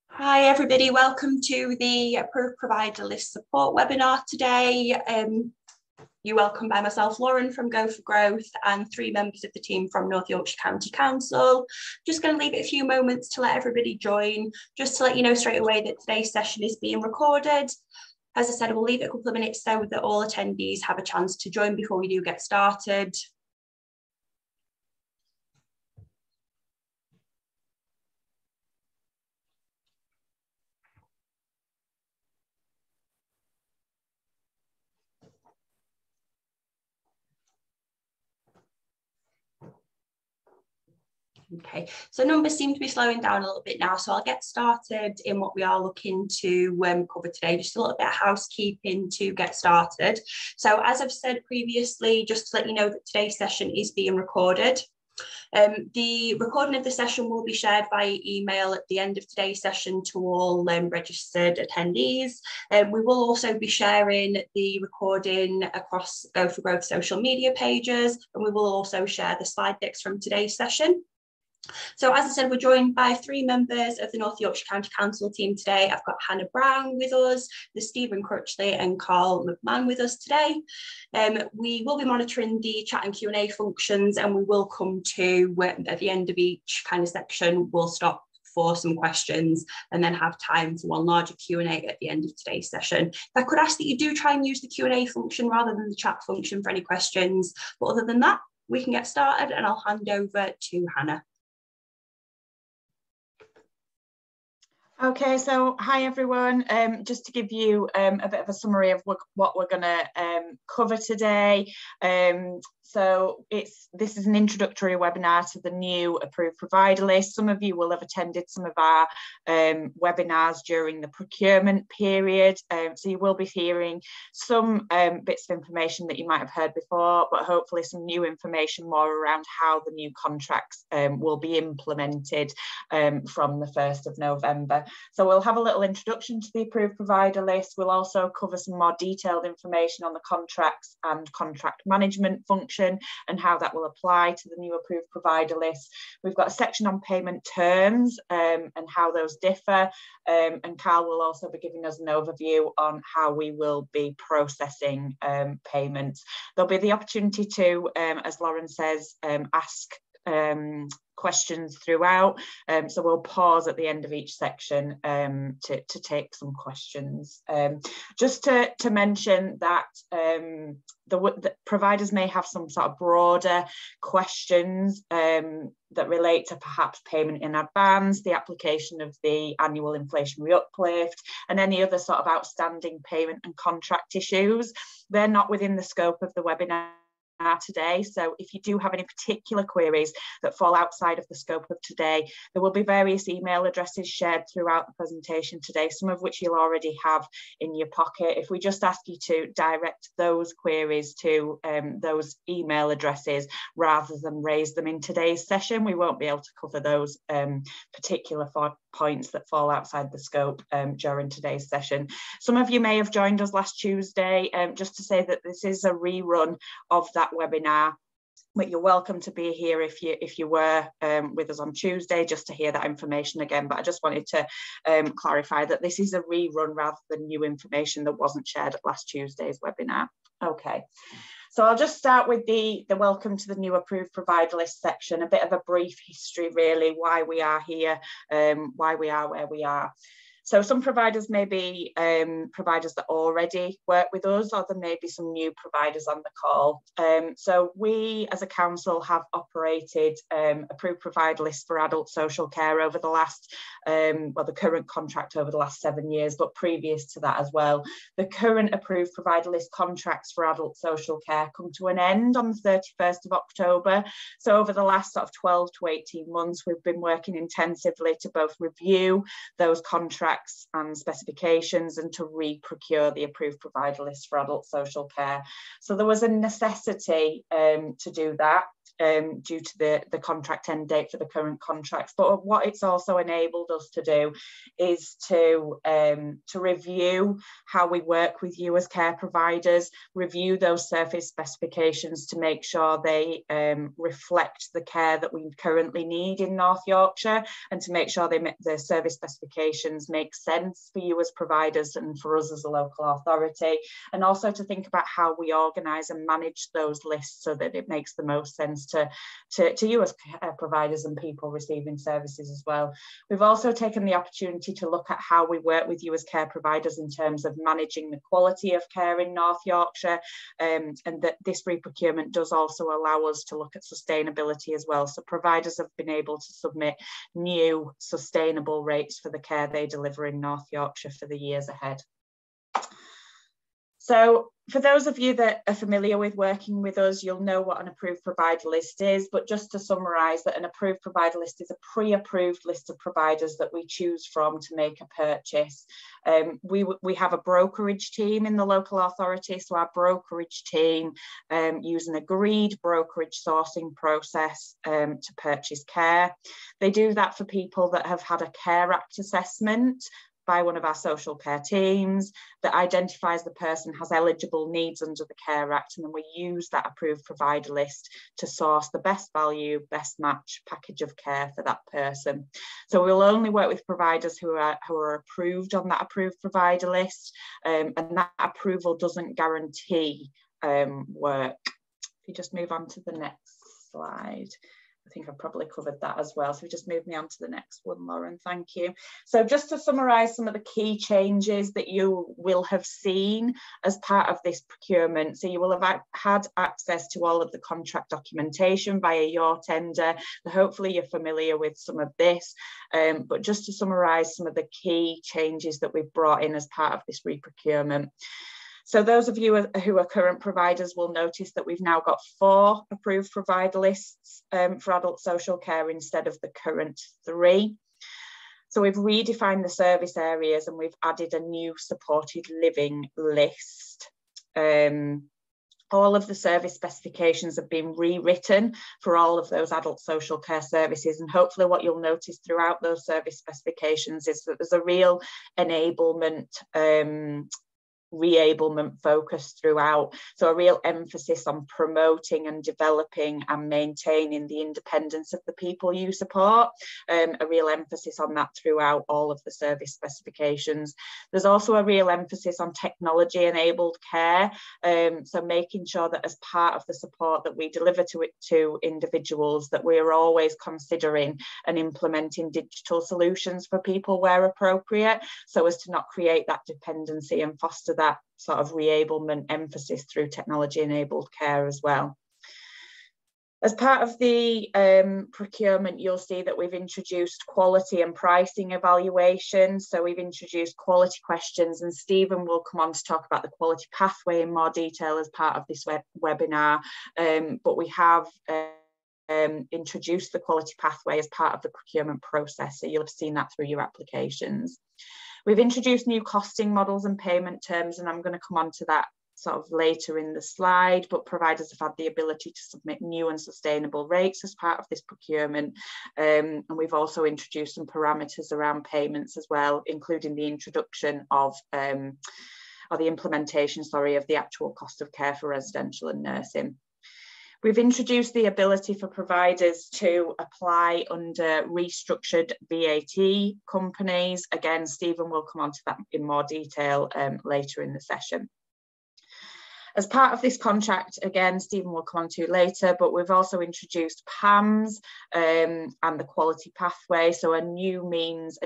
Hi everybody, welcome to the Approved Provider List Support webinar today. You're welcomed by myself, Lauren from Go for Growth, and 3 members of the team from North Yorkshire County Council. Just going to leave it a few moments to let everybody join, just to let you know straight away that today's session is being recorded. As I said, we'll leave it a couple of minutes so that all attendees have a chance to join before we do get started. Okay, so numbers seem to be slowing down a little bit now, so I'll get started in what we are looking to cover today. Just a little bit of housekeeping to get started. So as I've said previously, just to let you know that today's session is being recorded. The recording of the session will be shared via email at the end of today's session to all registered attendees. We will also be sharing the recording across Go for Growth social media pages, and we will also share the slide decks from today's session. So as I said, we're joined by 3 members of the North Yorkshire County Council team today. I've got Hannah Brown with us, there's Stephen Crutchley and Carl McMahon with us today. We will be monitoring the chat and Q&A functions, and we will come to, at the end of each kind of section, we'll stop for some questions and then have time for one larger Q&A at the end of today's session. If I could ask that you do try and use the Q&A function rather than the chat function for any questions. But other than that, we can get started, and I'll hand over to Hannah. Okay, so hi everyone. Just to give you a bit of a summary of what we're going to cover today. So this is an introductory webinar to the new approved provider list. Some of you will have attended some of our webinars during the procurement period. So you will be hearing some bits of information that you might have heard before, but hopefully some new information more around how the new contracts will be implemented from the 1st of November. So we'll have a little introduction to the approved provider list. We'll also cover some more detailed information on the contracts and contract management function and how that will apply to the new approved provider list. We've got a section on payment terms and how those differ, and Carl will also be giving us an overview on how we will be processing payments. There'll be the opportunity to, as Lauren says, ask questions throughout, so we'll pause at the end of each section to take some questions. Just to mention that the providers may have some sort of broader questions that relate to perhaps payment in advance, the application of the annual inflationary uplift, and any other sort of outstanding payment and contract issues. They're not within the scope of the webinar today, so if you do have any particular queries that fall outside of the scope of today, there will be various email addresses shared throughout the presentation today, some of which you'll already have in your pocket. If we just ask you to direct those queries to those email addresses rather than raise them in today's session, we won't be able to cover those particular points that fall outside the scope during today's session. Some of you may have joined us last Tuesday, just to say that this is a rerun of that webinar, but you're welcome to be here if you were with us on Tuesday, just to hear that information again. But I just wanted to clarify that this is a rerun rather than new information that wasn't shared at last Tuesday's webinar. Okay. So I'll just start with the welcome to the new approved provider list section, a bit of a brief history really, why we are here, why we are where we are. So some providers may be providers that already work with us, or there may be some new providers on the call. So we as a council have operated approved provider lists for adult social care over the last, well, the current contract over the last 7 years, but previous to that as well. The current approved provider list contracts for adult social care come to an end on the 31st of October. So over the last sort of 12 to 18 months, we've been working intensively to both review those contracts and specifications and to re-procure the approved provider list for adult social care. So there was a necessity to do that. due to the contract end date for the current contracts. But what it's also enabled us to do is to review how we work with you as care providers, review those service specifications to make sure they reflect the care that we currently need in North Yorkshire, and to make sure the service specifications make sense for you as providers and for us as a local authority, and also to think about how we organise and manage those lists so that it makes the most sense to you as care providers and people receiving services as well. We've also taken the opportunity to look at how we work with you as care providers in terms of managing the quality of care in North Yorkshire, and that this re-procurement does also allow us to look at sustainability as well. So providers have been able to submit new sustainable rates for the care they deliver in North Yorkshire for the years ahead. So for those of you that are familiar with working with us, you'll know what an approved provider list is, but just to summarise, that an approved provider list is a pre-approved list of providers that we choose from to make a purchase. We have a brokerage team in the local authority, so our brokerage team use an agreed brokerage sourcing process to purchase care. They do that for people that have had a Care Act assessment by one of our social care teams that identifies the person has eligible needs under the Care Act, and then we use that approved provider list to source the best value, best match package of care for that person. So we'll only work with providers who are approved on that approved provider list, and that approval doesn't guarantee work. If you just move on to the next slide. I think I've probably covered that as well. So just move me on to the next one, Lauren, thank you. So just to summarise some of the key changes that you will have seen as part of this procurement. So you will have had access to all of the contract documentation via your tender. So hopefully you're familiar with some of this, but just to summarise some of the key changes that we've brought in as part of this re-procurement. So those of you who are current providers will notice that we've now got 4 approved provider lists for adult social care instead of the current 3. So we've redefined the service areas and we've added a new supported living list. All of the service specifications have been rewritten for all of those adult social care services, and hopefully what you'll notice throughout those service specifications is that there's a real enablement re-ablement focus throughout. So a real emphasis on promoting and developing and maintaining the independence of the people you support. A real emphasis on that throughout all of the service specifications. There's also a real emphasis on technology enabled care. So making sure that as part of the support that we deliver to individuals, that we're always considering and implementing digital solutions for people where appropriate, so as to not create that dependency and foster that sort of re-ablement emphasis through technology enabled care as well. As part of the procurement, you'll see that we've introduced quality and pricing evaluation. So we've introduced quality questions, and Stephen will come on to talk about the quality pathway in more detail as part of this webinar. But we have introduced the quality pathway as part of the procurement process. So you'll have seen that through your applications. We've introduced new costing models and payment terms, and I'm going to come on to that sort of later in the slide, but providers have had the ability to submit new and sustainable rates as part of this procurement. And we've also introduced some parameters around payments as well, including the introduction of, or the implementation, sorry, of the actual cost of care for residential and nursing. We've introduced the ability for providers to apply under restructured VAT companies. Again, Stephen will come on to that in more detail later in the session. As part of this contract, again, Stephen will come on to later, but we've also introduced PAMs and the quality pathway. So a new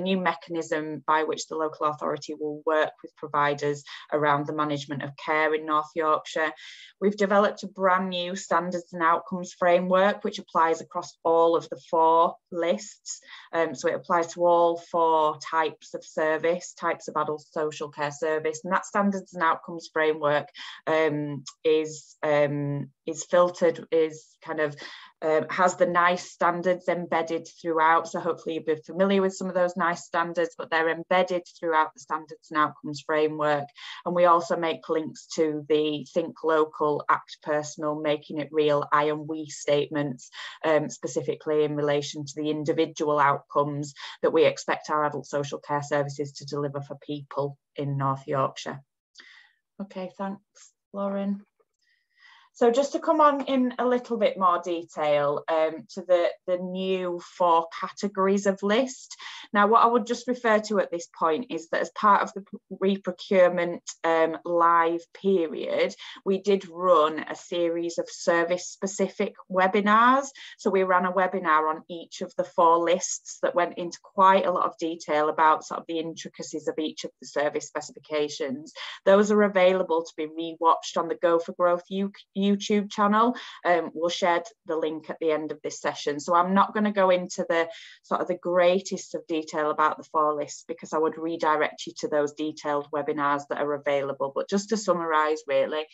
mechanism by which the local authority will work with providers around the management of care in North Yorkshire. We've developed a brand new standards and outcomes framework, which applies across all of the 4 lists. So it applies to all 4 types of service, types of adult social care service. And that standards and outcomes framework is filtered, is kind of has the NICE standards embedded throughout. So hopefully you'll be familiar with some of those NICE standards, but they're embedded throughout the standards and outcomes framework. And we also make links to the Think Local, Act Personal, Making It Real, I and We statements, specifically in relation to the individual outcomes that we expect our adult social care services to deliver for people in North Yorkshire. Okay, thanks, Lauren. So just to come on in a little bit more detail to the new 4 categories of list. Now, what I would just refer to at this point is that as part of the re-procurement live period, we did run a series of service-specific webinars. So we ran a webinar on each of the 4 lists that went into quite a lot of detail about sort of the intricacies of each of the service specifications. Those are available to be rewatched on the Go for Growth YouTube channel. We'll share the link at the end of this session. So I'm not going to go into the sort of the greatest of detail about the 4 lists, because I would redirect you to those detailed webinars that are available. But just to summarise, really,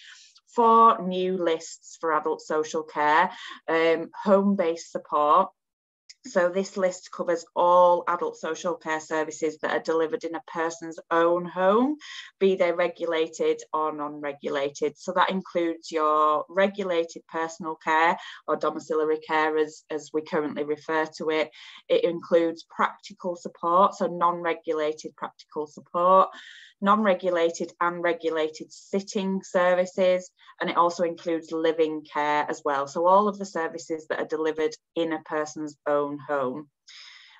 4 new lists for adult social care. Home-based support. So this list covers all adult social care services that are delivered in a person's own home, be they regulated or non-regulated. So that includes your regulated personal care or domiciliary care, as we currently refer to it. It includes practical support, so non-regulated practical support, non-regulated and regulated sitting services, and it also includes living care as well. So all of the services that are delivered in a person's own home.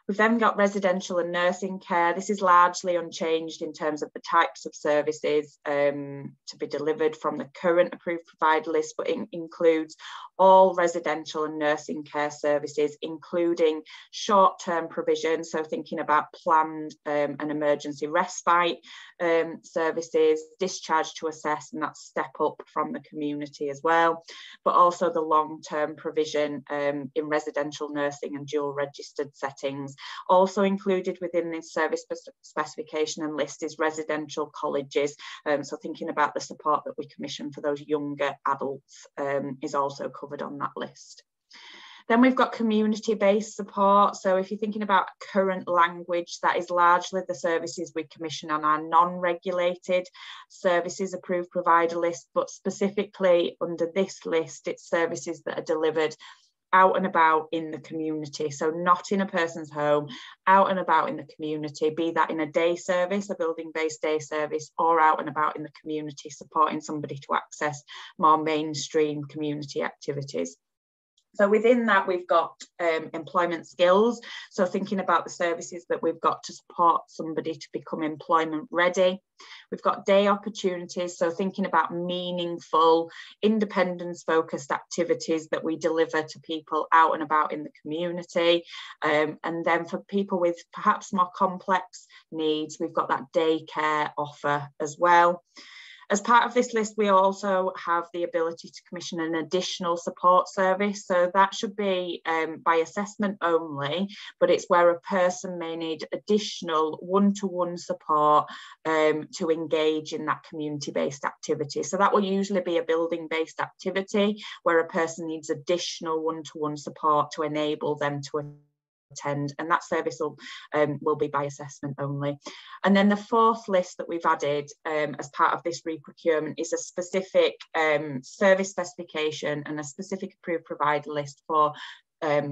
We've then got residential and nursing care. This is largely unchanged in terms of the types of services to be delivered from the current approved provider list, but it includes all residential and nursing care services, including short-term provision, so thinking about planned and emergency respite services, discharge to assess, and that's step up from the community as well, but also the long-term provision in residential nursing and dual registered settings. Also included within this service specification and list is residential colleges, so thinking about the support that we commission for those younger adults is also covered on that list. Then we've got community-based support. So if you're thinking about current language, that is largely the services we commission on our non-regulated services approved provider list, but specifically under this list, it's services that are delivered out and about in the community. So not in a person's home, out and about in the community, be that in a day service, a building-based day service, or out and about in the community, supporting somebody to access more mainstream community activities. So within that, we've got employment skills. So thinking about the services that we've got to support somebody to become employment ready. We've got day opportunities. So thinking about meaningful, independence-focused activities that we deliver to people out and about in the community. And then for people with perhaps more complex needs, we've got that daycare offer as well. As part of this list, we also have the ability to commission an additional support service. So that should be by assessment only, but it's where a person may need additional one-to-one support to engage in that community-based activity. So that will usually be a building-based activity where a person needs additional one-to-one support to enable them to attend, and that service will be by assessment only. And then the 4th list that we've added as part of this re-procurement is a specific service specification and a specific approved provider list for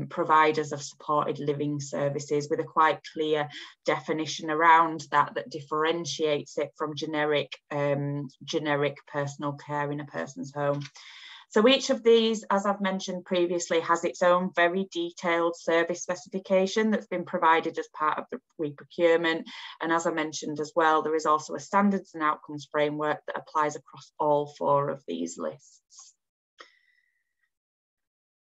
providers of supported living services, with a quite clear definition around that differentiates it from generic personal care in a person's home. So each of these, as I've mentioned previously, has its own very detailed service specification that's been provided as part of the re-procurement. And as I mentioned as well, there is also a standards and outcomes framework that applies across all 4 of these lists.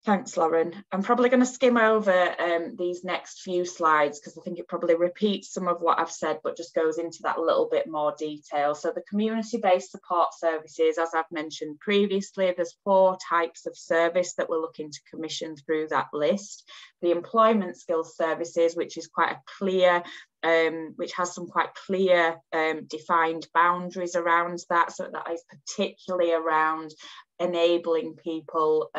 Thanks, Lauren. I'm probably going to skim over these next few slides because I think it probably repeats some of what I've said, but just goes into that a little bit more detail. So the community-based support services, as I've mentioned previously, there's 4 types of service that we're looking to commission through that list. The employment skills services, which is quite a clear, which has some quite clear defined boundaries around that. So that is particularly around enabling people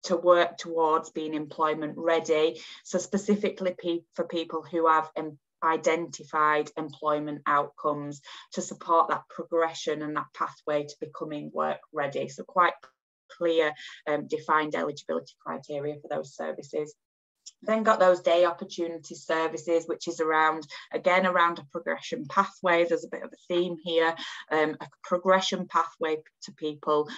to work towards being employment ready. So specifically for people who have identified employment outcomes, to support that progression and that pathway to becoming work ready. So quite clear defined eligibility criteria for those services. Then got those day opportunity services, which is around, again, around a progression pathway. There's a bit of a theme here, a progression pathway to people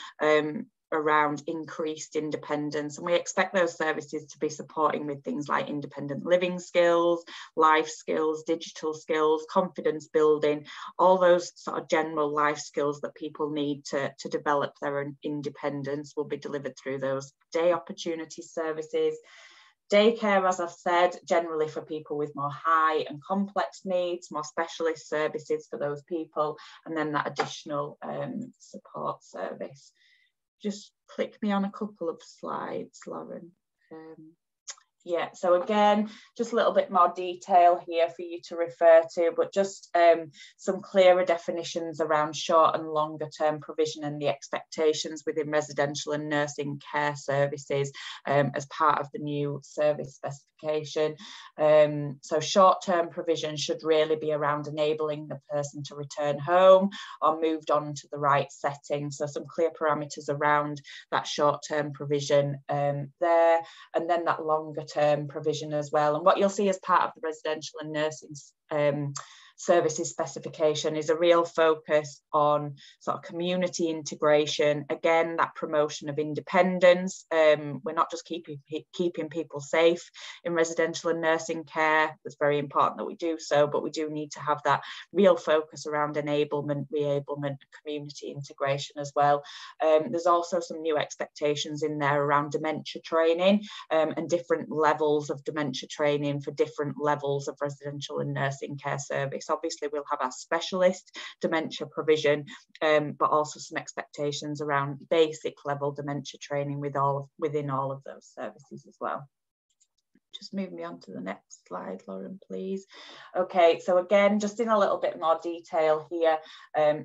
around increased independence. And we expect those services to be supporting with things like independent living skills, life skills, digital skills, confidence building, all those sort of general life skills that people need to develop their own independence will be delivered through those day opportunity services. Daycare, as I've said, generally for people with more high and complex needs, more specialist services for those people, and then that additional support service. Just click me on a couple of slides, Lauren. Yeah, so again, just a little bit more detail here for you to refer to, but just some clearer definitions around short and longer term provision and the expectations within residential and nursing care services as part of the new service specification. So short term provision should really be around enabling the person to return home or moved on to the right setting. So some clear parameters around that short term provision there, and then that longer term provision as well. And what you'll see as part of the residential and nursing services specification is a real focus on sort of community integration. Again, that promotion of independence. We're not just keeping people safe in residential and nursing care. It's very important that we do so, but we do need to have that real focus around enablement, re-ablement, and community integration as well. There's also some new expectations in there around dementia training and different levels of dementia training for different levels of residential and nursing care service. Obviously, we'll have our specialist dementia provision, but also some expectations around basic level dementia training within all of those services as well. Just move me on to the next slide, Lauren, please. Okay, so again, just in a little bit more detail here,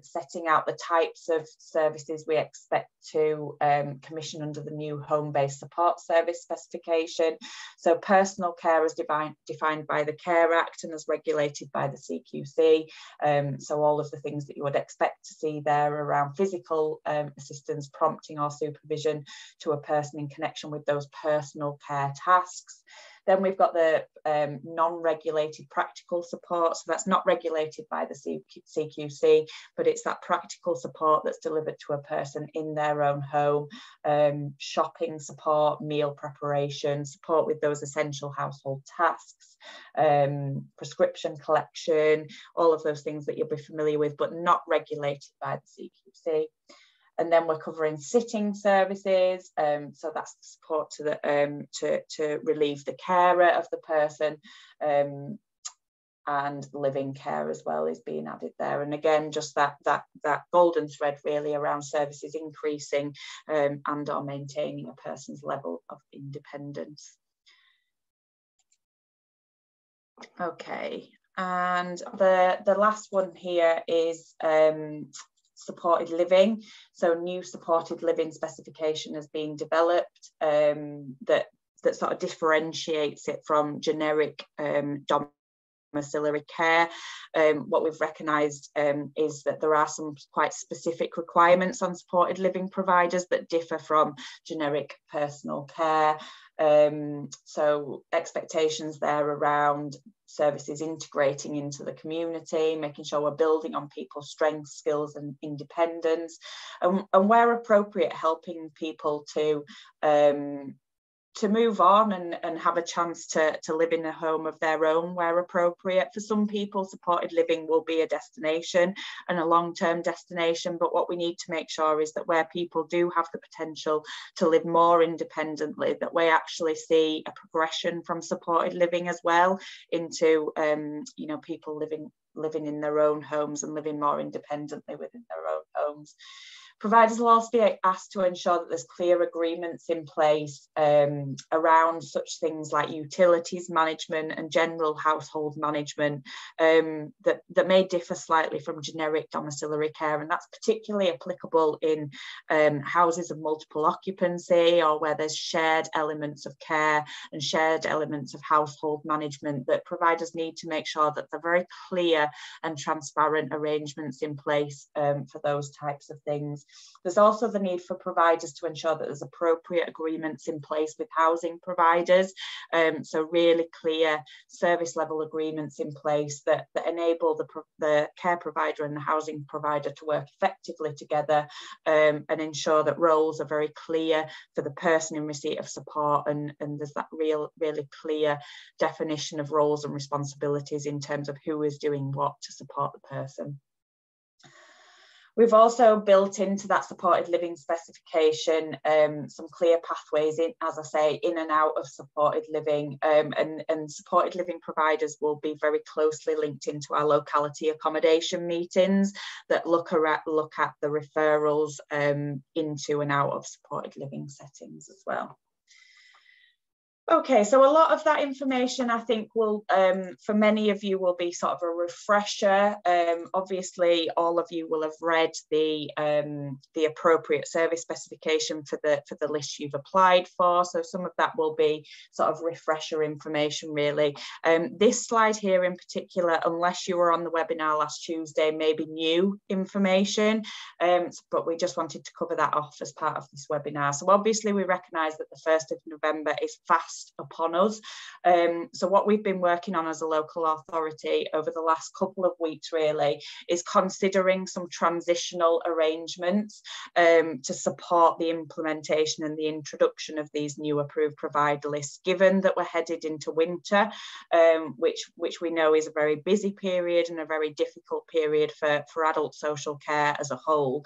setting out the types of services we expect to commission under the new home-based support service specification. So personal care is defined by the Care Act and as regulated by the CQC. So all of the things that you would expect to see there around physical assistance, prompting or supervision to a person in connection with those personal care tasks. Then we've got the non-regulated practical support. So that's not regulated by the CQC, but it's that practical support that's delivered to a person in their own home. Shopping support, meal preparation, support with those essential household tasks, prescription collection, all of those things that you'll be familiar with, but not regulated by the CQC. And then we're covering sitting services, so that's the support to the to relieve the carer of the person, and living care as well is being added there. And again, just that golden thread really around services increasing and or maintaining a person's level of independence. Okay, and the last one here is supported living. So new supported living specification has been developed that sort of differentiates it from generic domiciliary care. What we've recognised is that there are some quite specific requirements on supported living providers that differ from generic personal care. So expectations there around services integrating into the community, making sure we're building on people's strengths, skills and independence, and where appropriate, helping people to move on and have a chance to live in a home of their own where appropriate. For some people, supported living will be a destination and a long-term destination, but what we need to make sure is that where people do have the potential to live more independently, that we actually see a progression from supported living as well into you know, people living in their own homes and living more independently within their own homes. Providers will also be asked to ensure that there's clear agreements in place around such things like utilities management and general household management that may differ slightly from generic domiciliary care, and that's particularly applicable in houses of multiple occupancy, or where there's shared elements of care and shared elements of household management, that providers need to make sure that they're very clear and transparent arrangements in place for those types of things. There's also the need for providers to ensure that there's appropriate agreements in place with housing providers, so really clear service level agreements in place that enable the care provider and the housing provider to work effectively together, and ensure that roles are very clear for the person in receipt of support, and there's that really clear definition of roles and responsibilities in terms of who is doing what to support the person. We've also built into that supported living specification some clear pathways in, as I say, in and out of supported living, and supported living providers will be very closely linked into our locality accommodation meetings that look at the referrals into and out of supported living settings as well. Okay, so a lot of that information I think will, for many of you, will be sort of a refresher. Obviously, all of you will have read the appropriate service specification for the list you've applied for. So some of that will be sort of refresher information, really. This slide here in particular, unless you were on the webinar last Tuesday, may be new information, but we just wanted to cover that off as part of this webinar. So obviously we recognise that the 1st of November is fast upon us. So what we've been working on as a local authority over the last couple of weeks really is considering some transitional arrangements to support the implementation and the introduction of these new approved provider lists, given that we're headed into winter, which we know is a very busy period and a very difficult period for adult social care as a whole,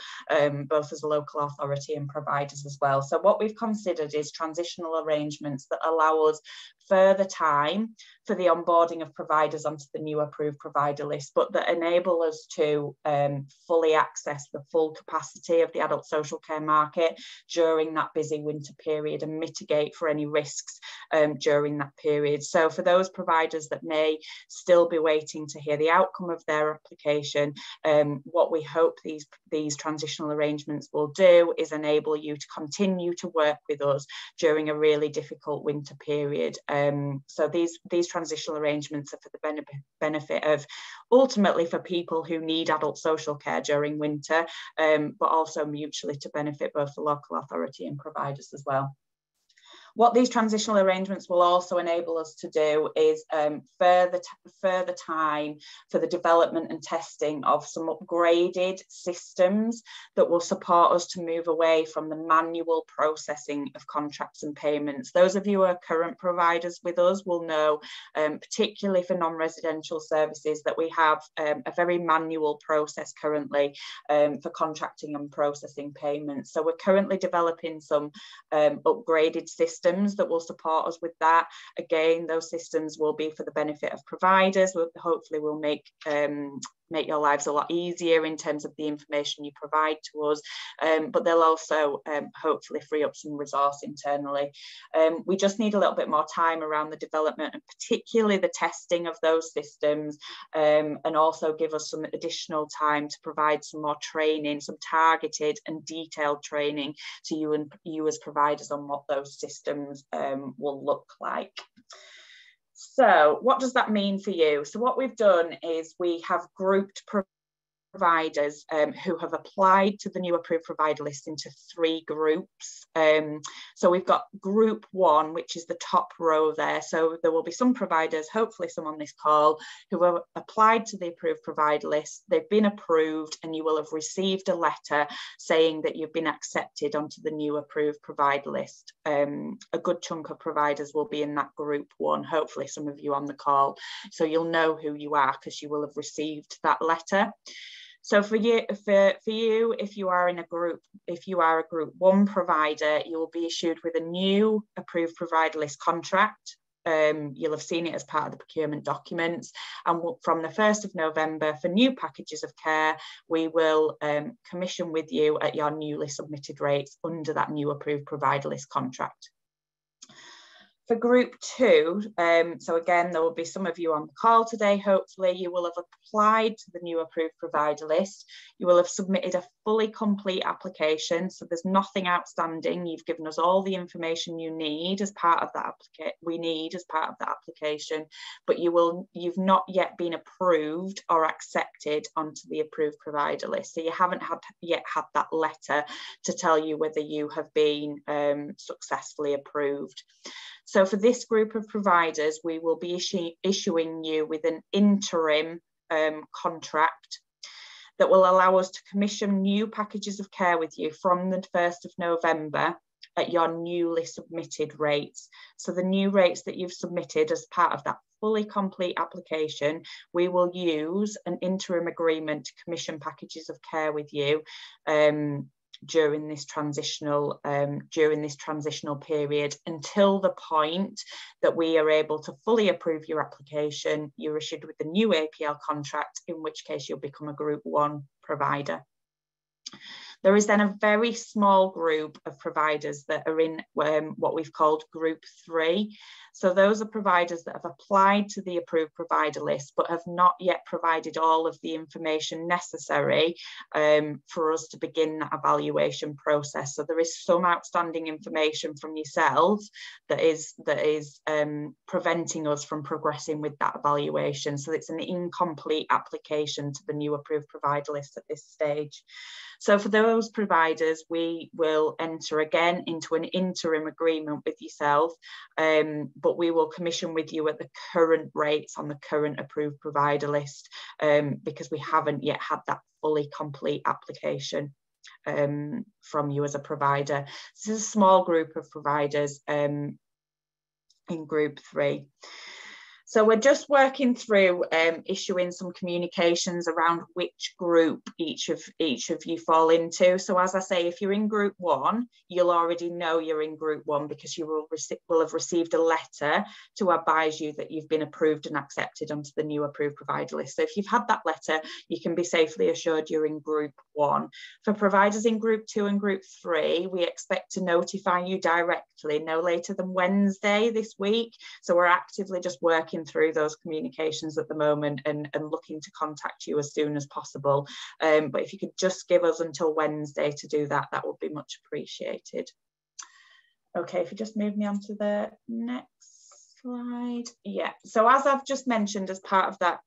both as a local authority and providers as well. So what we've considered is transitional arrangements that allow us further time for the onboarding of providers onto the new approved provider list, but that enable us to fully access the full capacity of the adult social care market during that busy winter period and mitigate for any risks during that period. So for those providers that may still be waiting to hear the outcome of their application, what we hope these transitional arrangements will do is enable you to continue to work with us during a really difficult winter period. So these transitional arrangements are for the benefit of, ultimately, for people who need adult social care during winter, but also mutually to benefit both the local authority and providers as well. What these transitional arrangements will also enable us to do is further time for the development and testing of some upgraded systems that will support us to move away from the manual processing of contracts and payments. Those of you who are current providers with us will know, particularly for non-residential services, that we have a very manual process currently for contracting and processing payments. So we're currently developing some upgraded systems that will support us with that. Again, those systems will be for the benefit of providers. Hopefully will make your lives a lot easier in terms of the information you provide to us, but they'll also hopefully free up some resource internally. We just need a little bit more time around the development and particularly the testing of those systems, and also give us some additional time to provide some more training, some targeted and detailed training to you as providers on what those systems will look like. So what does that mean for you? So what we've done is we have grouped providers who have applied to the new approved provider list into 3 groups. So we've got group 1, which is the top row there. So there will be some providers, hopefully some on this call, who have applied to the approved provider list. They've been approved and you will have received a letter saying that you've been accepted onto the new approved provider list. A good chunk of providers will be in that group 1, hopefully some of you on the call. So you'll know who you are because you will have received that letter. So for you, if you are a group 1 provider, you will be issued with a new approved provider list contract. You'll have seen it as part of the procurement documents. And from the 1st of November, for new packages of care, we will commission with you at your newly submitted rates under that new approved provider list contract. For group 2, so again, there will be some of you on the call today. Hopefully you will have applied to the new approved provider list. You will have submitted a fully complete application, so there's nothing outstanding. You've given us all the information you need as part of that application, but you've not yet been approved or accepted onto the approved provider list. So you haven't yet had that letter to tell you whether you have been successfully approved. So for this group of providers, we will be issuing you with an interim contract that will allow us to commission new packages of care with you from the 1st of November at your newly submitted rates. So the new rates that you've submitted as part of that fully complete application, we will use an interim agreement to commission packages of care with you during this transitional period, until the point that we are able to fully approve your application. You're issued with the new APL contract, in which case you'll become a Group 1 provider. There is then a very small group of providers that are in what we've called Group 3. So those are providers that have applied to the approved provider list but have not yet provided all of the information necessary for us to begin that evaluation process. So there is some outstanding information from yourselves that is preventing us from progressing with that evaluation. So it's an incomplete application to the new approved provider list at this stage. So for those providers, we will enter again into an interim agreement with yourself, but we will commission with you at the current rates on the current approved provider list, because we haven't yet had that fully complete application from you as a provider. This is a small group of providers in Group 3. So we're just working through issuing some communications around which group each of you fall into. So as I say, if you're in Group 1, you'll already know you're in Group 1 because you will have received a letter to advise you that you've been approved and accepted onto the new approved provider list. So if you've had that letter, you can be safely assured you're in Group 1. For providers in Group 2 and Group 3, we expect to notify you directly no later than Wednesday this week. So we're actively just working through those communications at the moment and looking to contact you as soon as possible. But if you could just give us until Wednesday to do that, that would be much appreciated. Okay, if you just move me on to the next slide. Yeah, so as I've just mentioned, as part of that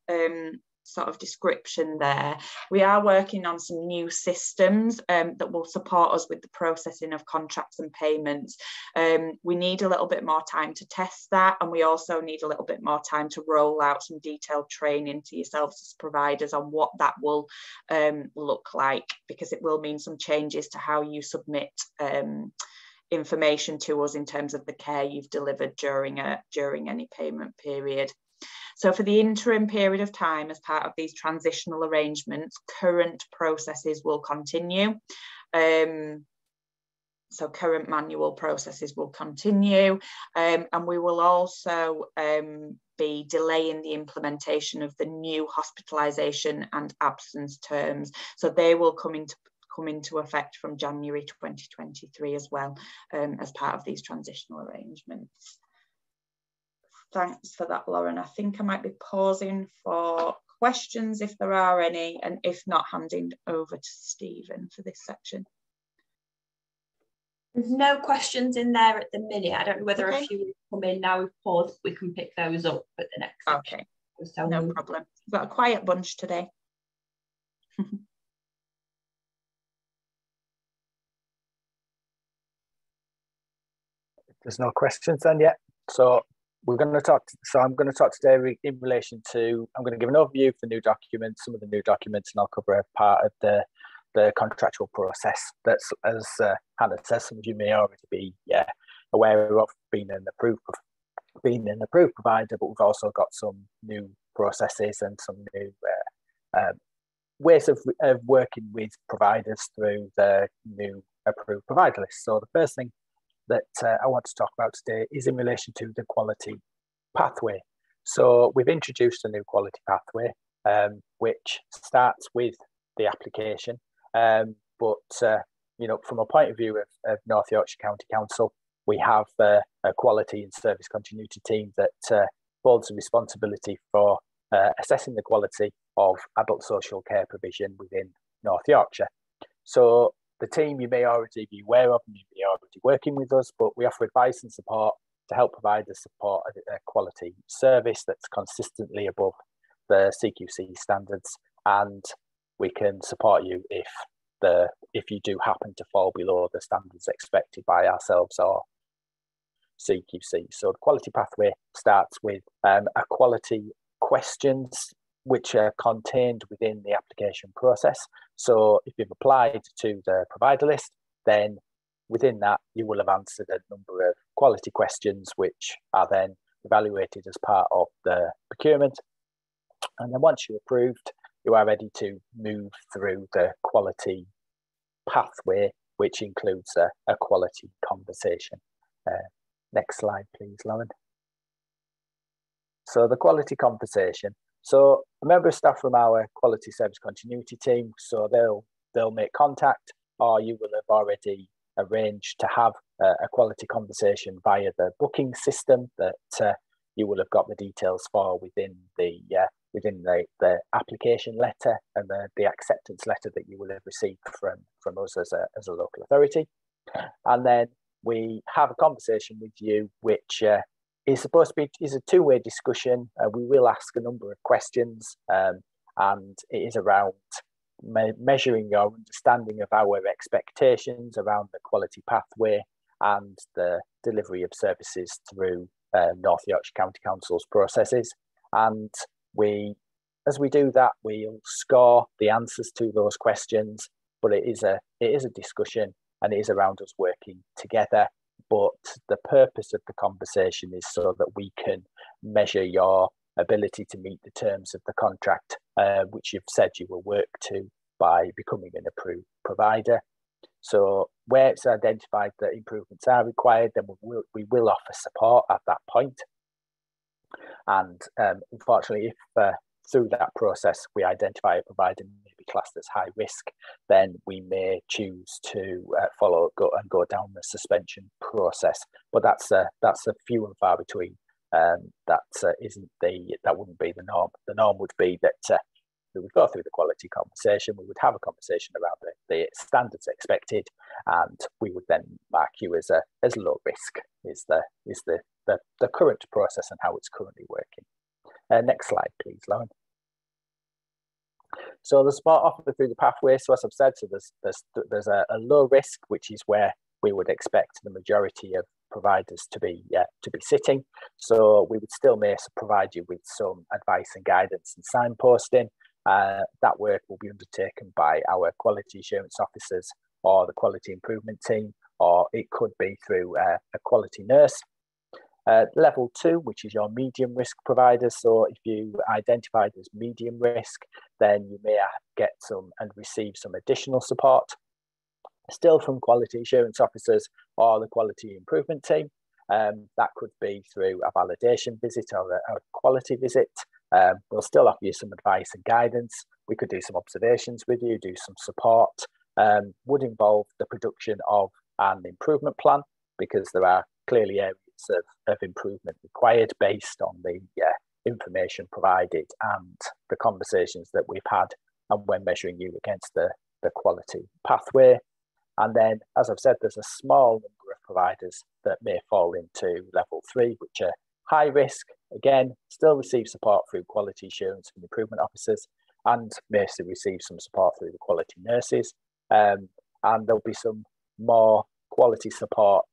sort of description there, we are working on some new systems that will support us with the processing of contracts and payments. We need a little bit more time to test that, and we also need a little bit more time to roll out some detailed training to yourselves as providers on what that will look like, because it will mean some changes to how you submit information to us in terms of the care you've delivered during any payment period. So for the interim period of time, as part of these transitional arrangements, current processes will continue. So current manual processes will continue, and we will also be delaying the implementation of the new hospitalisation and absence terms. So they will come into effect from January 2023 as well, as part of these transitional arrangements. Thanks for that, Lauren. I think I might be pausing for questions if there are any, and if not, handing over to Stephen for this section. There's no questions in there at the minute. I don't know whether a few will come in now. We've paused, we can pick those up at the next section. Okay, so no problem. We've got a quiet bunch today. There's no questions then yet. So I'm going to talk today in relation to, I'm going to give an overview of the new documents, some of the new documents, and I'll cover a part of the contractual process that's, as Hannah says, some of you may already be aware of being an approved provider, but we've also got some new processes and some new ways of working with providers through the new approved provider list. So the first thing that I want to talk about today is in relation to the quality pathway. So we've introduced a new quality pathway, which starts with the application. But you know, from a point of view of North Yorkshire County Council, we have a quality and service continuity team that holds the responsibility for assessing the quality of adult social care provision within North Yorkshire. So the team you may already be aware of, and you may already working with us, but we offer advice and support to help provide the support a quality service that's consistently above the CQC standards, and we can support you if you do happen to fall below the standards expected by ourselves or CQC. So the quality pathway starts with a quality questions which are contained within the application process. So if you've applied to the provider list, then within that you will have answered a number of quality questions which are then evaluated as part of the procurement. And then once you're approved, you are ready to move through the quality pathway, which includes a quality conversation. Next slide, please, Lauren. So the quality conversation. So a member of staff from our quality service continuity team, so they'll make contact, or you will have already arranged to have a quality conversation via the booking system that you will have got the details for within the application letter and the acceptance letter that you will have received from us as a local authority. And then we have a conversation with you, which is supposed to be a two-way discussion. We will ask a number of questions, and it is around measuring your understanding of our expectations around the quality pathway and the delivery of services through North Yorkshire County Council's processes. And as we do that, we'll score the answers to those questions, but it is a discussion, and it is around us working together. But the purpose of the conversation is so that we can measure your ability to meet the terms of the contract, which you've said you will work to by becoming an approved provider. So where it's identified that improvements are required, then we will offer support at that point. And unfortunately, if through that process we identify a provider may be classed as high risk, then we may choose to go down the suspension process. But that's a few and far between. That wouldn't be the norm. The norm would be that we would go through the quality conversation, we would have a conversation around the standards expected, and we would then mark you as low risk is the current process and how it's currently working. Next slide, please, Lauren. So the support offered through the pathway, so as I've said, so there's a low risk, which is where we would expect the majority of providers to be sitting. So we would still may provide you with some advice and guidance and signposting. That work will be undertaken by our quality assurance officers or the quality improvement team, or it could be through a quality nurse. Level 2, which is your medium risk provider. So if you identified as medium risk, then you may get some and receive some additional support, still from quality assurance officers or the quality improvement team. That could be through a validation visit or a quality visit. We'll still offer you some advice and guidance. We could do some observations with you, do some support. Would involve the production of an improvement plan, because there are clearly areas of improvement required based on the information provided and the conversations that we've had, and when measuring you against the quality pathway. And then, as I've said, there's a small number of providers that may fall into level 3, which are high risk. Again, still receive support through quality assurance and improvement officers, and may receive some support through the quality nurses. And there'll be some more quality support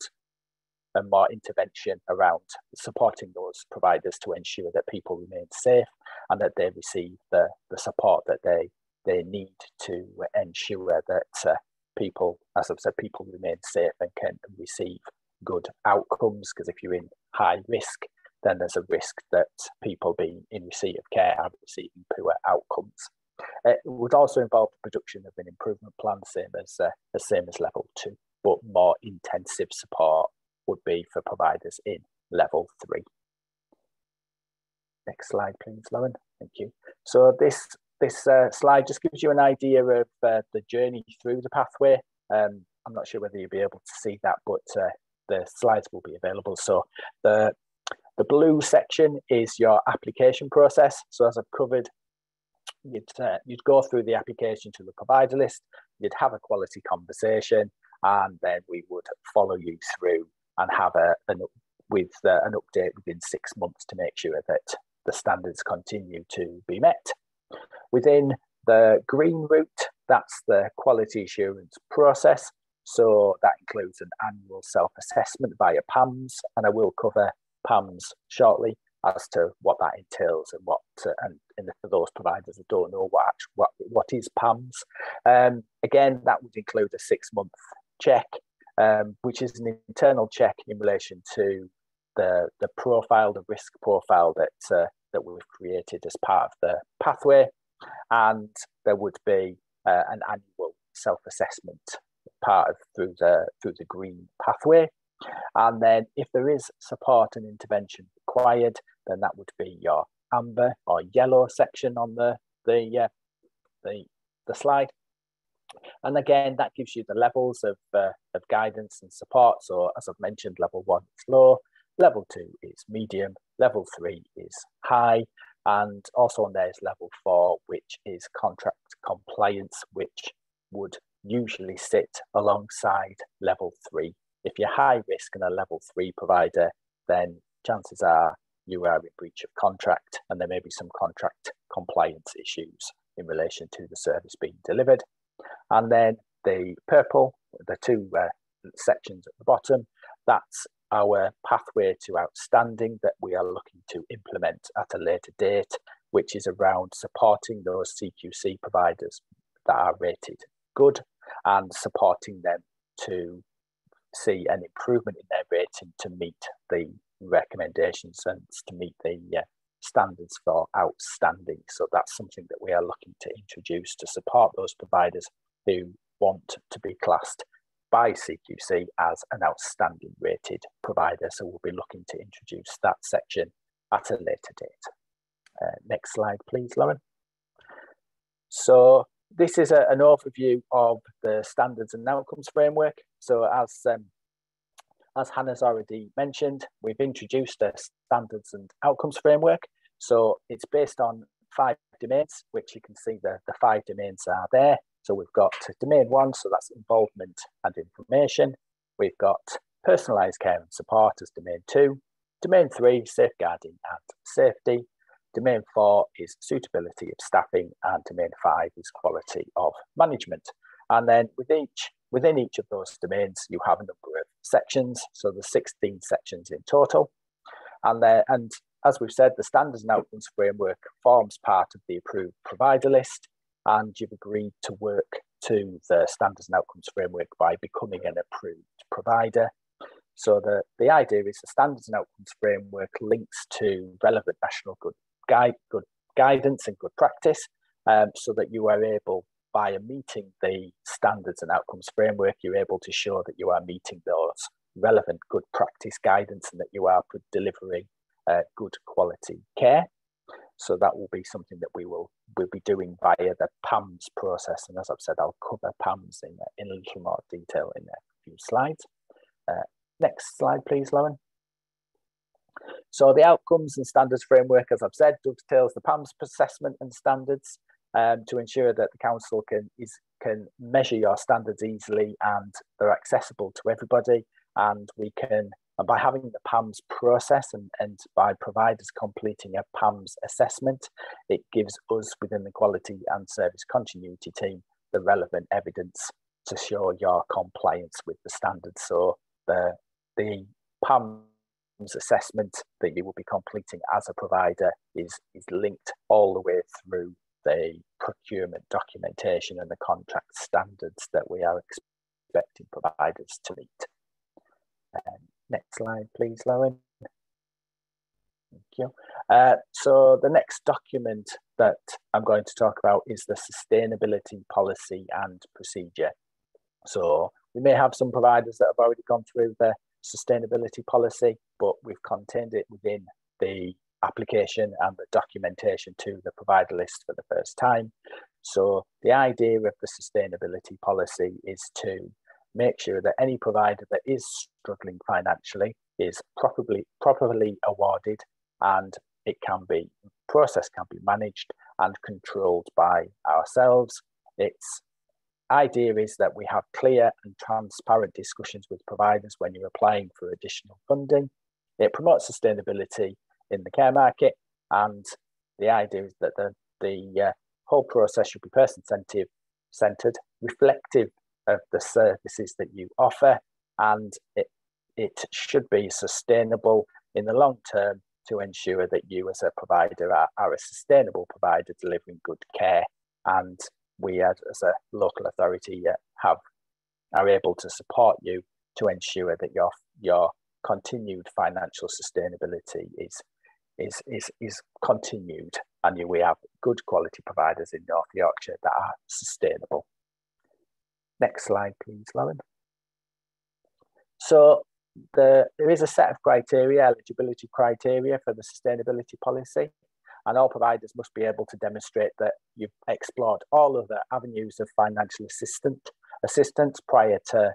and more intervention around supporting those providers to ensure that people remain safe and that they receive the support that they need to ensure that people, as I've said, people remain safe and can receive good outcomes. Because if you're in high risk, then there's a risk that people being in receipt of care are receiving poor outcomes. It would also involve the production of an improvement plan, same as level 2, but more intensive support would be for providers in level 3. Next slide, please, Lauren. Thank you. So this slide just gives you an idea of the journey through the pathway. I'm not sure whether you'll be able to see that, but the slides will be available. So the blue section is your application process. So as I've covered, you'd go through the application to the provider list, you'd have a quality conversation, and then we would follow you through and have an update within 6 months to make sure that the standards continue to be met. Within the green route, that's the quality assurance process. So that includes an annual self-assessment via PAMS, and I will cover PAMS shortly as to what that entails and and for those providers that don't know what is PAMS. Again, that would include a 6-month check, which is an internal check in relation to the profile, the risk profile that we've created as part of the pathway, and there would be an annual self-assessment through the green pathway. And then if there is support and intervention required, then that would be your amber or yellow section on the slide. And again, that gives you the levels of guidance and support. So as I've mentioned, level 1 is low, level 2 is medium, level 3 is high, and also on there is level 4, which is contract compliance, which would usually sit alongside level 3. If you're high risk and a level 3 provider, then chances are you are in breach of contract, and there may be some contract compliance issues in relation to the service being delivered. And then the purple, the two sections at the bottom, that's our pathway to outstanding that we are looking to implement at a later date, which is around supporting those CQC providers that are rated good and supporting them to see an improvement in their rating to meet the recommendations and to meet the standards for outstanding. So that's something that we are looking to introduce to support those providers who want to be classed by CQC as an outstanding rated provider. So we'll be looking to introduce that section at a later date. Next slide, please, Lauren. So this is an overview of the standards and outcomes framework. So as Hannah's already mentioned, we've introduced a standards and outcomes framework. So it's based on 5 domains, which you can see the 5 domains are there. So we've got domain 1, so that's involvement and information. We've got personalised care and support as domain 2. Domain 3, safeguarding and safety. Domain 4 is suitability of staffing, and domain 5 is quality of management. And then within each of those domains, you have a number of sections. So there's 16 sections in total. And as we've said, the standards and outcomes framework forms part of the approved provider list, and you've agreed to work to the standards and outcomes framework by becoming an approved provider. So the idea is the standards and outcomes framework links to relevant national good guidance and good practice, so that you are able, by meeting the standards and outcomes framework, you're able to show that you are meeting those relevant good practice guidance and that you are delivering good quality care. So that will be something that we'll be doing via the PAMS process. And as I've said, I'll cover PAMS in a little more detail in a few slides. Next slide, please, Lauren. So the outcomes and standards framework, as I've said, dovetails the PAMS assessment and standards to ensure that the council can measure your standards easily and they're accessible to everybody. And by having the PAMS process and by providers completing a PAMS assessment, it gives us within the quality and service continuity team the relevant evidence to show your compliance with the standards. So the PAMS assessment that you will be completing as a provider is linked all the way through the procurement documentation and the contract standards that we are expecting providers to meet. Next slide, please, Lauren. Thank you. So the next document that I'm going to talk about is the sustainability policy and procedure. So we may have some providers that have already gone through the sustainability policy, but we've contained it within the application and the documentation to the provider list for the first time. So the idea of the sustainability policy is to make sure that any provider that is struggling financially is properly awarded, and process can be managed and controlled by ourselves. Its idea is that we have clear and transparent discussions with providers when you're applying for additional funding. It promotes sustainability in the care market, and the idea is that the whole process should be person-centered, reflective of the services that you offer, and it should be sustainable in the long term to ensure that you as a provider are a sustainable provider delivering good care, and we as a local authority are able to support you to ensure that your continued financial sustainability is continued, and we have good quality providers in North Yorkshire that are sustainable. Next slide, please, Lauren. So there is a set of criteria, eligibility criteria for the sustainability policy, and all providers must be able to demonstrate that you've explored all of the avenues of financial assistance prior to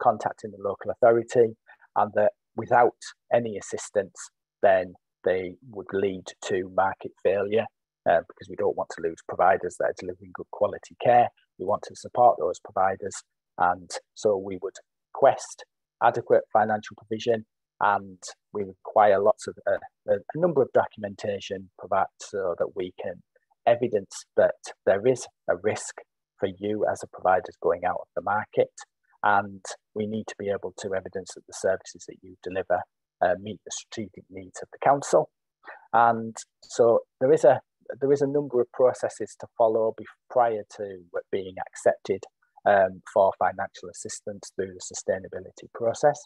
contacting the local authority, and that without any assistance, then they would lead to market failure, because we don't want to lose providers that are delivering good quality care. We want to support those providers, and so we would request adequate financial provision, and we require lots of a number of documentation provided so that we can evidence that there is a risk for you as a provider going out of the market, and we need to be able to evidence that the services that you deliver meet the strategic needs of the council. And so there is a number of processes to follow prior to being accepted for financial assistance through the sustainability process.